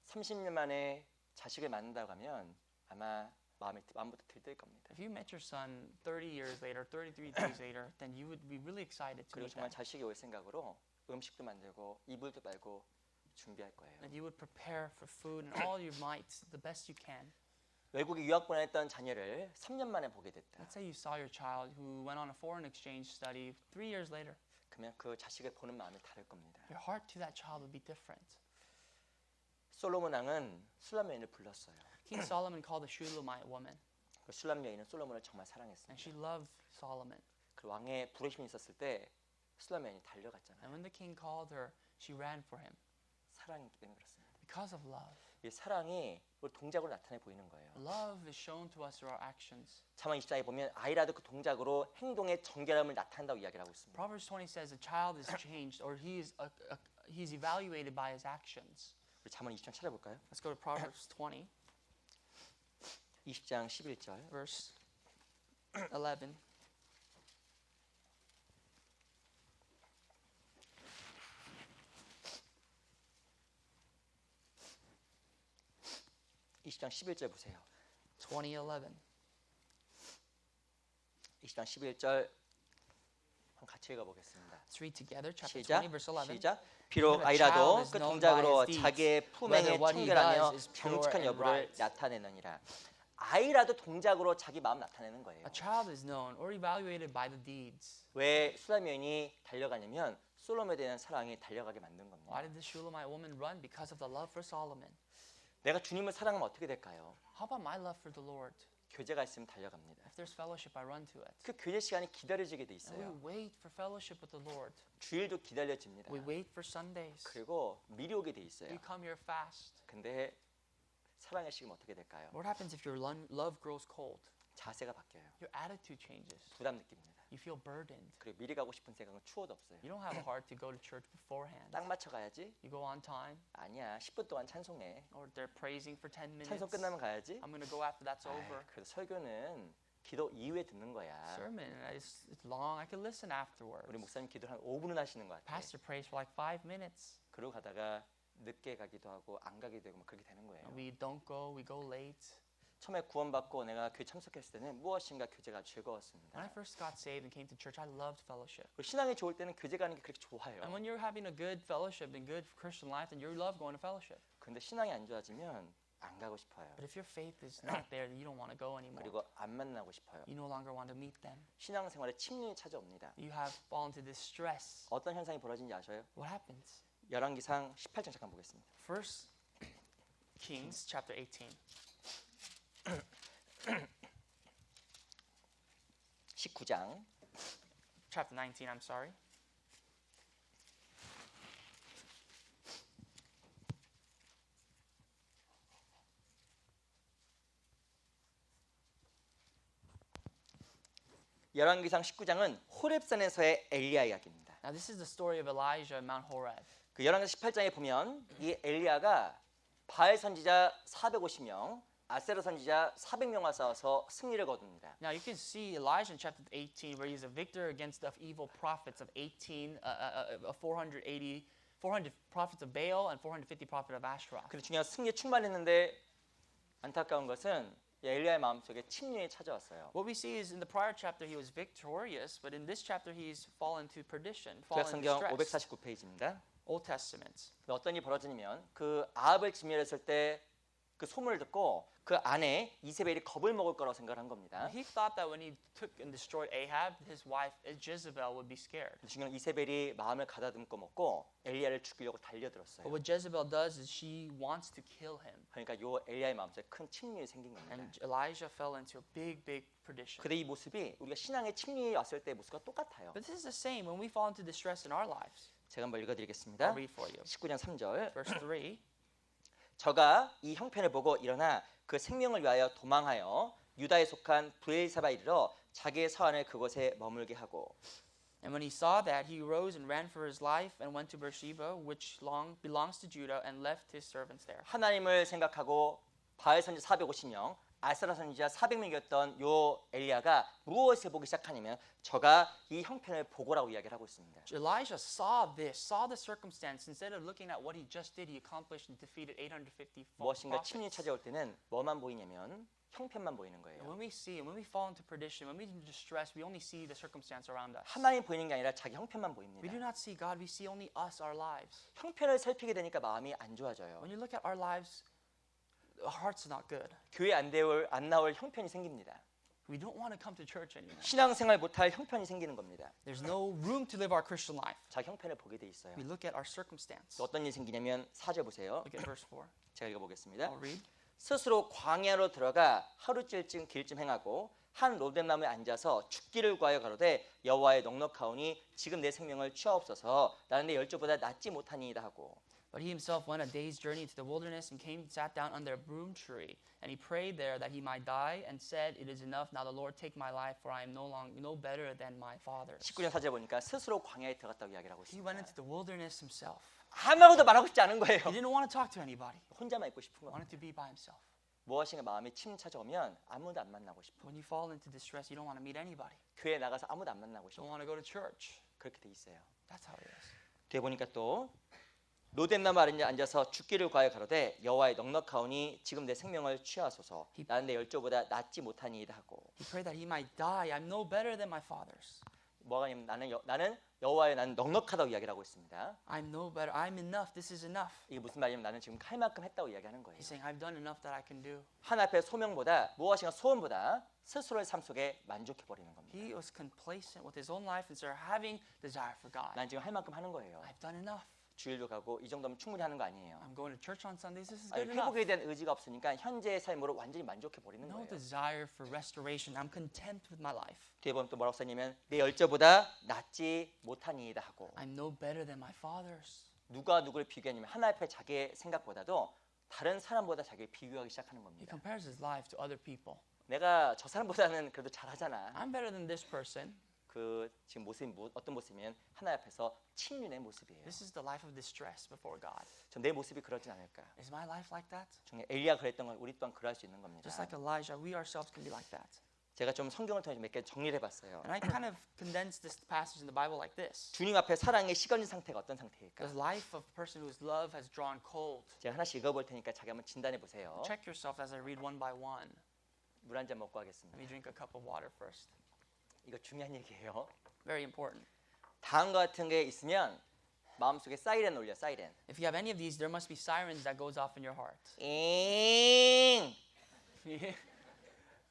30년 만에 자식을 만난다고 하면 아마 마음부터 들뜰 겁니다. If you met your son 30 years later, 33 days later, then you would be really excited to 그리고 meet 정말 them. 자식이 올 생각으로 음식도 만들고 이불도 빨고 준비할 거예요. And you would prepare for food and all your might, the best you can. 외국에 유학 보냈던 자녀를 3년 만에 보게 됐다. Let's say you saw your child who went on a foreign exchange study 3 years later. 그러면 그 자식을 보는 마음이 다를 겁니다. Your heart to that child would be different. 솔로몬 왕은 술람 여인을 불렀어요. King Solomon called the Shulamite woman, 그 술람 여인은 솔로몬을 정말 and 사랑했습니다. she loved Solomon. 그 왕의 부르심이 있었을 때 술람 여인이 달려갔잖아요. And when the king called her, she ran for him 사랑이 때문에 그렇습니다. because of love. 이 사랑이 우리 동작으로 나타내 보이는 거예요. Love is shown to us through our actions. 잠언 20장에 보면 아이라도 그 동작으로 행동의 정결함을 나타낸다고 이야기를 하고 있습니다. Proverbs 20 says a child is changed or he's evaluated by his actions. 우리 잠언 20장 찾아볼까요? Let's go to Proverbs 20, 20장 11절. verse 11. 20장 11절 보세요. 20:11. 20장 11절 같이 읽어보겠습니다. Let's read together chapter 시작. 20 verse 11. 시작. 비록 When a 아이라도 child is 그 known 동작으로 by his deeds, 자기의 품행에 whether what he 청결하며 does is pure 정직한 and 여부를 right. 나타내느니라. 아이라도 동작으로 자기 마음 나타내는 거예요. A child is known or evaluated by the deeds. 왜 수라면이 달려가냐면 솔로몬에 대한 사랑이 달려가게 만든 겁니다. Why did the Shulamite woman run? Because of the love for Solomon. 내가 주님을 사랑하면 어떻게 될까요? How about my love for the Lord? 교제가 있으면 달려갑니다. If there's fellowship, I run to it. 그 교제 시간이 기다려지게 돼 And we 있어요. wait for fellowship with the Lord. 주일도 기다려집니다. We wait for Sundays. 그리고 미리 오게 돼 있어요. We come here fast. 근데 사랑의 시간 어떻게 될까요? What happens if your love grows cold? 자세가 바뀌어요. Your attitude changes. 부담 느낍니다. You feel burdened. 그리고 미리 가고 싶은 생각은 추워도 없어요. You don't have a heart to go to church beforehand. 딱 맞춰 가야지. You go on time, 아니야. 10분 동안 찬송해. or they're praising for 10 minutes. 찬송 끝나면 가야지. I'm going to go after that's 아이, over. 그래도 설교는 기도 이후에 듣는 거야. Sermon, it's long. I can listen afterwards. 우리 목사님 기도를 한 5분은 하시는 것 같아. Pastor prays for like 5 minutes. 그러고 가다가 늦게 가기도 하고 안 가기도 되고 막 그렇게 되는 거예요. And we don't go, we go late. 처음에 구원받고 내가 교회 참석했을 때는 무엇인가 교제가 즐거웠습니다. When I first got saved and came to church, I loved fellowship. 그리고 신앙이 좋을 때는 교제 가는 게 그렇게 좋아요. And when you're having a good fellowship and good Christian life, then you love going to fellowship. 근데 신앙이 안 좋아지면 안 가고 싶어요. But if your faith is not there, then you don't want to go anymore. 그리고 안 만나고 싶어요. You no longer want to meet them. 신앙생활에 침륜이 찾아옵니다. You have fallen to distress. 어떤 현상이 벌어진지 아셔요? What happens? 열왕기상 18장 잠깐 보겠습니다. First Kings chapter 18. 19장 Chapter 19, I'm sorry. 열왕기상 19장은 호렙산에서의 엘리야 이야기입니다. Now this is the story of Elijah at Mount Horeb. 그 열왕기상 18장에 보면 이 엘리야가 바알 선지자 450명, 아세라 선지자 400명 와서 승리를 거둡니다. Now you can see Elijah in chapter 18 where he's a victor against the evil prophets of 400 prophets of Baal and 450 prophets of Asherah. 그리고 중요한 승리에 충만했는데 안타까운 것은 엘리야의 마음속에 침륜이 찾아왔어요. What we see is in the prior chapter he was victorious, but in this chapter he's fallen to perdition, 구약 fallen 성경 distress. 549페이지입니다. Old Testament. 어떤 일이 벌어지냐면 그 아합을 진멸했을 때 그 소문을 듣고 그 아내 이세벨이 겁을 먹을 거라고 생각을 한 겁니다. He thought that when he took and destroyed Ahab, his wife Jezebel would be scared. 중요한 이세벨이 마음을 가다듬고 먹고 엘리야를 죽이려고 But 달려들었어요. what Jezebel does is she wants to kill him. 그러니까 요 엘리야의 마음속에 큰 침륜이 생긴 겁니다. And Elijah fell into a big perdition. 근데 이 모습이 우리가 신앙에 침륜이 왔을 때의 모습과 똑같아요. But this is the same when we fall into distress in our lives. 제가 한번 읽어드리겠습니다. I'll read for you. 19장 3절 Verse 3. 저가 이 형편을 보고 일어나 그 생명을 위하여 도망하여 유다에 속한 브엘사바에 이르러 자기의 사환을 그곳에 머물게 하고 And when he saw that, he rose and ran for his life and went to Beersheba, which belongs to Judah, and left his servants there. 하나님을 생각하고 바알 선지 450명, 아세라 선지자 400명이었던 요 엘리야가 무엇을 보기 시작하냐면 저가 이 형편을 보고라고 이야기를 하고 있습니다. Elijah saw the circumstance. Instead of looking at what he just did, he accomplished and defeated 850 무엇인가 침륜이 prophets. 찾아올 때는 뭐만 보이냐면 형편만 보이는 And 거예요. when we see, when we fall into perdition, when we in distress, we only see the circumstance around us. 하나님 보이는 게 아니라 자기 형편만 We do 보입니다. not see God, we see only us, our lives. 형편을 살피게 되니까 마음이 안 좋아져요. When you look at our lives, our hearts are not good. 교회 안 나올 형편이 생깁니다. We don't want to come to church anymore. 신앙생활 못할 형편이 생기는 겁니다. There's no room to live our Christian life. 자기 형편을 보게 돼 있어요. We look at our circumstance. 또 어떤 일이 생기냐면 4절 보세요. Look at verse 4. 제가 읽어보겠습니다. I'll read. 스스로 광야로 들어가 하루쯤 길쯤 행하고 한 로뎀나무에 앉아서 죽기를 구하여 가로되 여호와의 넉넉하오니 지금 내 생명을 취하옵소서 나는 내 열조보다 낫지 못하니이다 하고 But he himself went a day's journey into the wilderness and came and sat down under a broom tree. And he prayed there that he might die and said, It is enough, now the Lord take my life, for I am no better than my fathers. 19절 4절 보니까 스스로 광야에 들어갔다고 이야기를 하고 He went 있습니다. into the wilderness himself. 아무하고도 말하고 싶지 않은 거예요. He didn't want to talk to anybody. 혼자만 있고 싶은 He 겁니다. wanted to be by himself. 무엇인가 마음이 침 찾아오면 아무도 안 만나고 싶어. When you fall into distress, you don't want to meet anybody. 교회 나가서 아무도 안 만나고 You 싶어. don't want to go to church. 그렇게 돼 있어요. That's how it is. 뒤에 보니까 또 로뎀나무 아래 앉아서 죽기를 구하여 가로되 여호와의 넉넉하오니 지금 내 생명을 취하소서. 나는 내 열조보다 낫지 못하니이다 하고. He prayed that he might die. I'm no better than my fathers. 뭐가 아니면 나는 여호와의 나는 넉넉하다고 이야기를 하고 있습니다. I'm no better. I'm enough. This is enough. 이게 무슨 말이냐면 나는 지금 할 만큼 했다고 이야기하는 거예요. He's saying, I've done enough that I can do. 하나님 앞에 소명보다 무엇인가 소원보다 스스로의 삶 속에 만족해 버리는 겁니다. He was complacent with his own life instead of having desire for God. 난 지금 할 만큼 하는 거예요. I've done enough. 주일도 가고 이 정도면 충분히 하는 거 아니에요. I'm going to church on Sundays. This is 아니, good enough. 회복에 대한 의지가 없으니까 현재의 삶으로 완전히 만족해 버리는 No 거예요. desire for restoration. I'm content with my life. 뒤에 보면 또 뭐라고 써냐면 내 열조보다 낫지 못하니이다 하고. I'm no better than my fathers. 누가 누구를 비교하냐면 하나님 앞에 자기의 생각보다도 다른 사람보다 자기를 비교하기 시작하는 He 겁니다. compares his life to other people. 내가 저 사람보다는 그래도 잘하잖아. I'm better than this person. 그 지금 모습이 어떤 모습이면 하나님 앞에서 친륜의 모습이에요. This is the life of distress before God. 전 내 모습이 그러진 않을까. Is my life like that? 중에 엘리야가 그랬던 건 우리 또한 그럴 수 있는 겁니다. Just like Elijah, we ourselves can be like that. 제가 좀 성경을 통해서 몇 개 정리를 해봤어요. And I kind of condensed this passage in the Bible like this. 주님 앞에 사랑의 식어진 상태가 어떤 상태일까? The life of a person whose love has drawn cold. 제가 하나씩 읽어볼 테니까 자기 한번 진단해 보세요. Check yourself as I read one by one. 물 한 잔 먹고 Let 하겠습니다. me drink a cup of water first. 이거 중요한 얘기예요. Very important. 다음과 같은 게 있으면 마음속에 사이렌 올려 사이렌. If you have any of these, there must be sirens that goes off in your heart. 잉!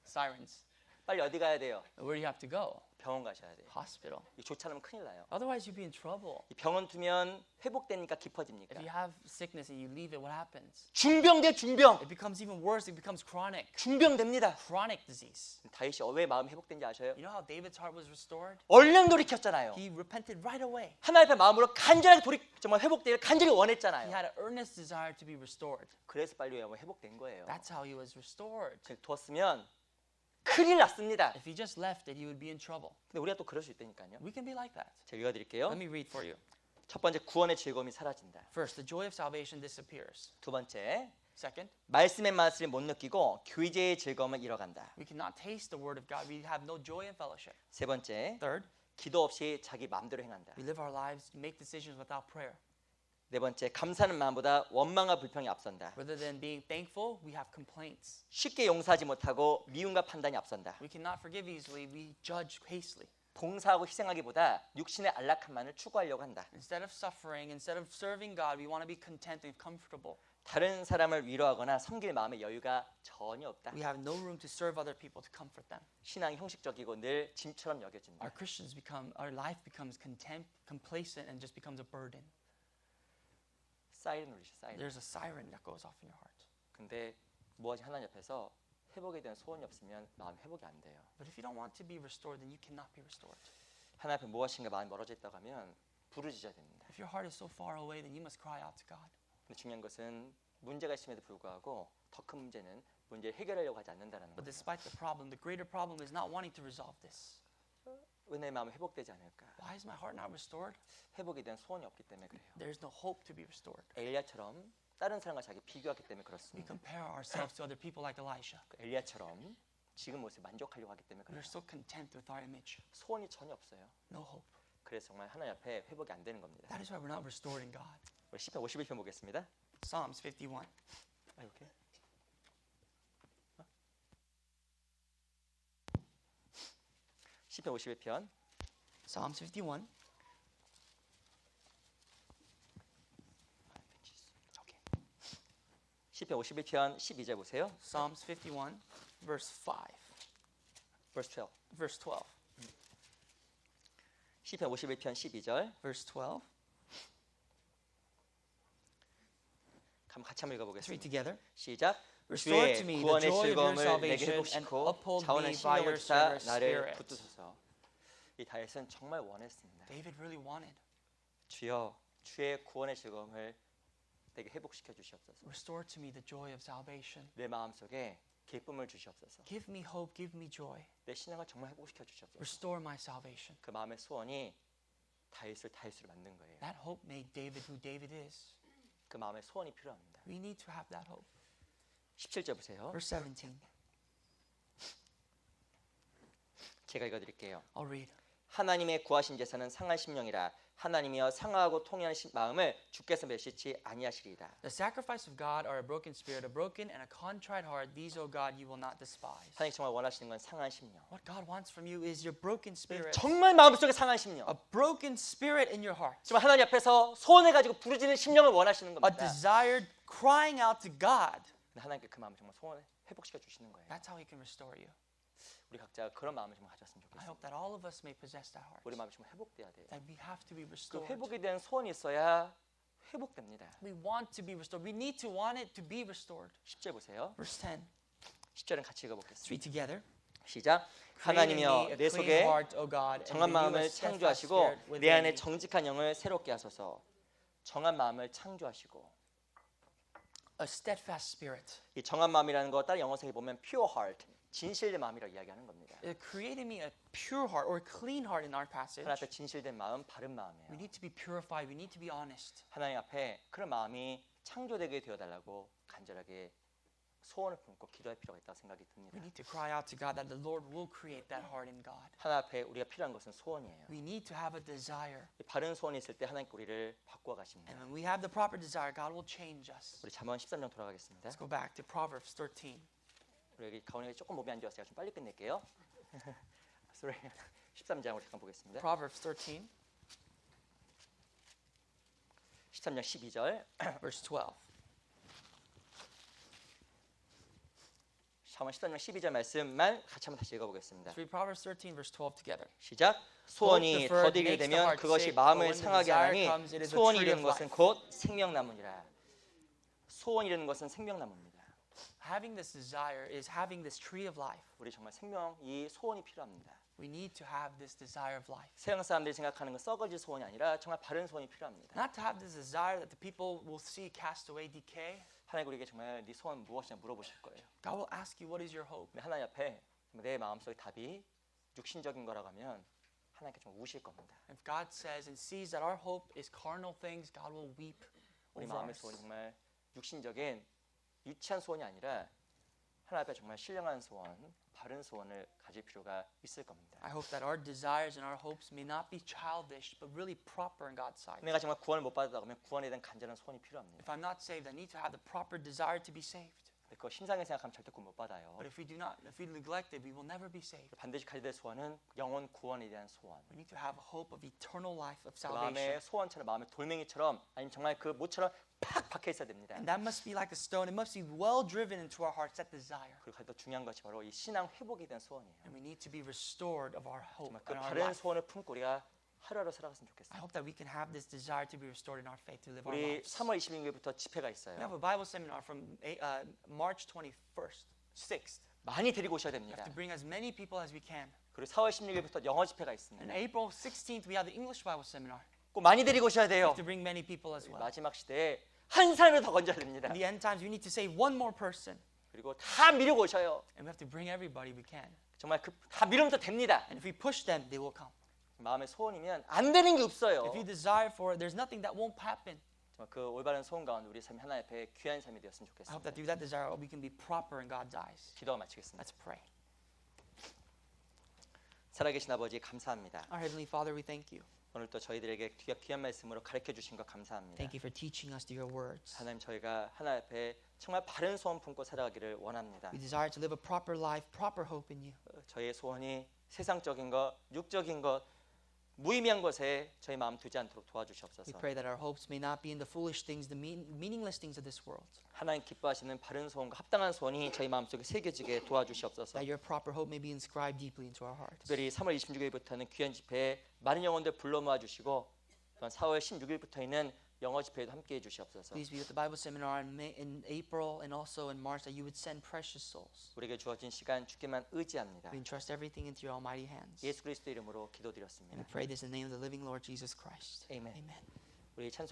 Sirens. 빨리 어디 가야 돼요? Where do you have to go? 병원 가셔야 돼요. Hospital. 이거 좋지 않으면 큰일 나요. Otherwise, you'd be in trouble. 이 병원 두면 회복되니까 깊어집니까? If you have sickness and you leave it, what happens? 중병 대 중병. It becomes even worse. It becomes chronic. 중병 됩니다. Chronic disease. 다윗이 왜 마음이 회복된지 아셔요? You know how David's heart was restored? 얼른 돌이켰잖아요. He repented right away. 하나님 앞에 마음으로 간절하게 정말 회복되기를 간절히 He 원했잖아요. had an earnest desire to be restored. 그래서 빨리 회복된 거예요. That's how he was restored. 그걸 두었으면 큰일 났습니다. If he just left it, he would be in trouble. 근데 우리가 또 그럴 수 있다니까요. We can be like that. 제가 읽어드릴게요. Let me read for you. 첫 번째 구원의 즐거움이 사라진다. First, the joy of salvation disappears. 두 번째 Second, 말씀의 맛을 못 느끼고 교제의 즐거움을 잃어간다. we cannot taste the word of God. We have no joy in fellowship. 세 번째 Third, 기도 없이 자기 마음대로 행한다. we live our lives, make decisions without prayer. 네 번째 감사하는 마음보다 원망과 불평이 앞선다. Rather than being thankful, we have complaints. 쉽게 용서하지 못하고 미움과 판단이 앞선다. We cannot forgive easily. We judge hastily. 봉사하고 희생하기보다 육신의 안락함만을 추구하려고 한다. Instead of suffering, instead of serving God, we want to be content and comfortable. 다른 사람을 위로하거나 섬길 마음의 여유가 전혀 없다. We have no room to serve other people, to comfort them. 신앙이 형식적이고 늘 짐처럼 여겨진다. Our life becomes complacent and just becomes a burden. 사이렌 울리시 사이렌. There's a siren that goes off in your heart. 근데 무엇이 하나님 앞에서 회복에 대한 소원이 없으면 마음 회복이 안 돼요. But if you don't want to be restored, then you cannot be restored. 하나님 앞에 무엇인가 마음이 멀어져 있다고 하면 부르짖어야 됩니다. If your heart is so far away, then you must cry out to God. 근데 중요한 것은 문제가 있음에도 불구하고 더 큰 문제는 문제를 해결하려고 하지 않는다는 But 거예요. despite the problem, the greater problem is not wanting to resolve this. 왜 내 마음이 회복되지 않을까? Why is my heart not restored? 회복에 대한 소원이 없기 때문에 그래요. There's no hope to be restored. 엘리야처럼 다른 사람과 자기 비교하기 때문에 We 그렇습니다. compare ourselves to other people like Elisha. 엘리야처럼 지금 모습에 만족하려고 하기 때문에 We're 그래요. so content with our image. 소원이 전혀 없어요. No hope. 그래서 정말 하나님 앞에 회복이 안 되는 겁니다. That is why we're not restored in God. 우리 시편 51편 보겠습니다. Psalms 51. 아, 이렇게. 시편 51편 Psalms 51. 시편 51편 12절 보세요. Psalms 51, verse 5. verse 12. Verse 12. 시편 51편 12절. Verse 12. 한번 같이 한번 Let's read 읽어보겠습니다. together. 시작. Restore 주의 to me the 구원의 joy of your 즐거움을 내게 salvation and 회복시키고 uphold 자원한 me by 신령을 your 주사 generous 나를 spirit. 붙드소서. 이 다윗은 정말 원했습니다. David really wanted. 주여 주의 구원의 즐거움을 내게 회복시켜 주시옵소서. Restore to me the joy of salvation. 내 마음속에 기쁨을 주시옵소서. Give me hope, give me joy. 내 신앙을 정말 회복시켜 주시옵소서. Restore my salvation. 그 마음의 소원이 다윗으로 만든 거예요. That hope made David who David is. 그 마음의 소원이 필요합니다. We need to have that hope. 17절 보세요. Verse 17. 제가 읽어드릴게요. I'll read. 하나님의 구하신 제사는 상한 심령이라. 하나님이여 상하고 통회하는 마음을 주께서 멸시치 아니하시리이다. The sacrifice of God are a broken spirit, a broken and a contrite heart. These, O God, you will not despise. 하나님 정말 원하시는 건 상한 심령. What God wants from you is your broken spirit. 정말 마음속에 상한 심령. A broken spirit in your heart. 정말 하나님 앞에서 소원해 가지고 부르짖는 심령을 원하시는 A 겁니다. desired crying out to God. 근데 하나님께 그 마음을 정말 소원을 회복시켜 주시는 거예요. That's how He can restore you. 우리 각자 그런 마음을 좀 가졌으면 I 좋겠어요. hope that all of us may possess that heart. 우리 마음이 좀 회복돼야 돼요. That we have to be 그 restored. 회복에 대한 소원이 있어야 회복됩니다. We want to be restored. We need to want it to be restored. 10절 보세요. Verse 10. 10절은 같이 Let's 읽어보겠습니다. read together. 시작. Create in me 하나님이여 a 내 clean 속에 heart, O God, and 정한 renew a 마음을 steadfast 창조하시고 spirit 내 within 안에 me. 정직한 영을 새롭게 하소서. 정한 마음을 창조하시고. A steadfast spirit. 이 정한 마음이라는 거 다른 영어성에 보면 pure heart, 진실된 마음이라고 이야기하는 겁니다. Create in me a pure heart or a clean heart in our passage. 하나님 앞에 진실된 마음, 바른 We 마음이에요. need to be purified. We need to be honest. 하나님 앞에 그런 마음이 창조되게 되어달라고 간절하게 소원을 품고 기도할 필요가 있다고 생각이 듭니다. We need to cry out to God that the Lord will create that heart in God. 하나님 앞에 우리가 필요한 것은 소원이에요. We need to have a desire. 이 바른 소원이 있을 때 하나님께 우리를 바꾸어 가십니다. And when we have the proper desire, God will change us. 우리 잠언 13장 돌아가겠습니다. Let's go back to Proverbs 13. 우리 여기 가운데 조금 몸이 안 좋아서 제가 좀 빨리 끝낼게요. Sorry. 13장으로 잠깐 보겠습니다. Proverbs 13, 13장 12절. verse 12. 잠언 13장 12절 말씀만 같이 한번 다시 읽어보겠습니다. Let's read Proverbs 13, verse 12 together. 시작. 소원이 deferred 더디게 makes the 되면 heart 그것이 sick, 마음을 but when the 상하게 desire 하니 comes, it is a 소원이 tree 이르는 of 것은 life. 곧 생명나무니라. 소원이 이르는 것은 생명나무입니다. Having this desire is having this tree of life. 우리 정말 생명, 이 소원이 필요합니다. We need to have this desire of life. 세상 사람들이 생각하는 건 썩어질 소원이 아니라 정말 바른 소원이 필요합니다. Not to have this desire that the people will see cast away, decay. 하나님 우리에게 정말 네 소원 무엇이냐 물어보실 거예요. God will ask you, what is your hope? 근데 하나님 앞에 내 마음속의 답이 육신적인 거라고 하면 하나님께 좀 우실 겁니다. If God says and sees that our hope is carnal things, God will weep 우리 over 마음의 us. 소원이 정말 육신적인 유치한 소원이 아니라 하나님 앞에 정말 신령한 소원, 바른 소원을 가질 필요가 있을 겁니다. I hope that our desires and our hopes may not be childish, but really proper in God's sight. 내가 정말 구원을 못 받았다 그러면 구원에 대한 간절한 소원이 필요합니다. If I'm not saved, I need to have the proper desire to be saved. 근데 그거 심상하게 생각하면 절대 구원 못 받아요. But if we neglect it, we will never be saved. 반드시 가져야 될 소원은 영원 구원에 대한 소원. We need to have a hope of eternal life of 마음의 salvation. 소원처럼 마음의 돌멩이처럼 아니면 정말 그 못처럼 팍 박혀 있어야 됩니다. And that must be like a stone. It must be well driven into our hearts, that desire. 그리고 더 중요한 것이 바로 이 신앙 회복에 대한 소원이에요. And we need to be restored of our hope 정말 그 and our 바른 life. 소원을 품고 우리가 하루하루 살아갔으면 I 좋겠어요. hope that we can have this desire to be restored in our faith to live our 우리 lives. 3월 26일부터 집회가 We have 있어요. a Bible seminar from March 21st, 6th. 많이 데리고 오셔야 We have 됩니다. to bring as many people as we can. 그리고 4월 16일부터 영어 집회가 And 있습니다. April 16th, we have the English Bible seminar. 꼭 많이 데리고 오셔야 We 돼요. have to bring many people as well. 마지막 시대에 한 사람을 더 건져야 됩니다. In the end times, we need to save one more person. 그리고 다 밀고 오셔요. And we have to bring everybody we can. 정말 다 밀으면 또 됩니다. And if we push them, they will come. 마음의 소원이면 안 되는 게 없어요. If you desire for it, there's nothing that won't happen. 정말 그 올바른 소원 가운데 우리 삶이 하나님 앞에 귀한 삶이 되었으면 I hope 좋겠습니다. that through that desire, we can be proper in God's eyes. 기도가 마치겠습니다. Let's pray. 살아계신 아버지 감사합니다. Our Heavenly Father, we thank you. 오늘 또 저희들에게 귀한 말씀으로 가르쳐 주신 것 감사합니다. Thank you for teaching us through your words. 하나님 저희가 하나님 앞에 정말 바른 소원 품고 살아가기를 원합니다. We desire to live a proper life, proper hope in you. 저희의 소원이 세상적인 것, 육적인 것, 무의미한 것에 저희 마음 두지 않도록 We 도와주시옵소서. pray that our hopes may not be in the foolish things, the meaningless things of this world. 하나님 기뻐하시는 바른 소원과 합당한 소원이 저희 마음속에 새겨지게 도와주시옵소서. That your proper hope may be inscribed deeply into our hearts. 특별히 3월 26일부터는 귀한 집회에 많은 영혼들 불러 모아 주시고 또한 4월 16일부터는 영어 집회에도 함께해 주시옵소서. Please be with the Bible seminar in April and also in March, that you would send precious souls. 우리에게 주어진 시간 주께만 의지합니다. We entrust everything into your almighty hands. 예수 그리스도 이름으로 And 기도드렸습니다. we pray this in the name of the living Lord Jesus Christ. Amen. Amen. 우리 찬송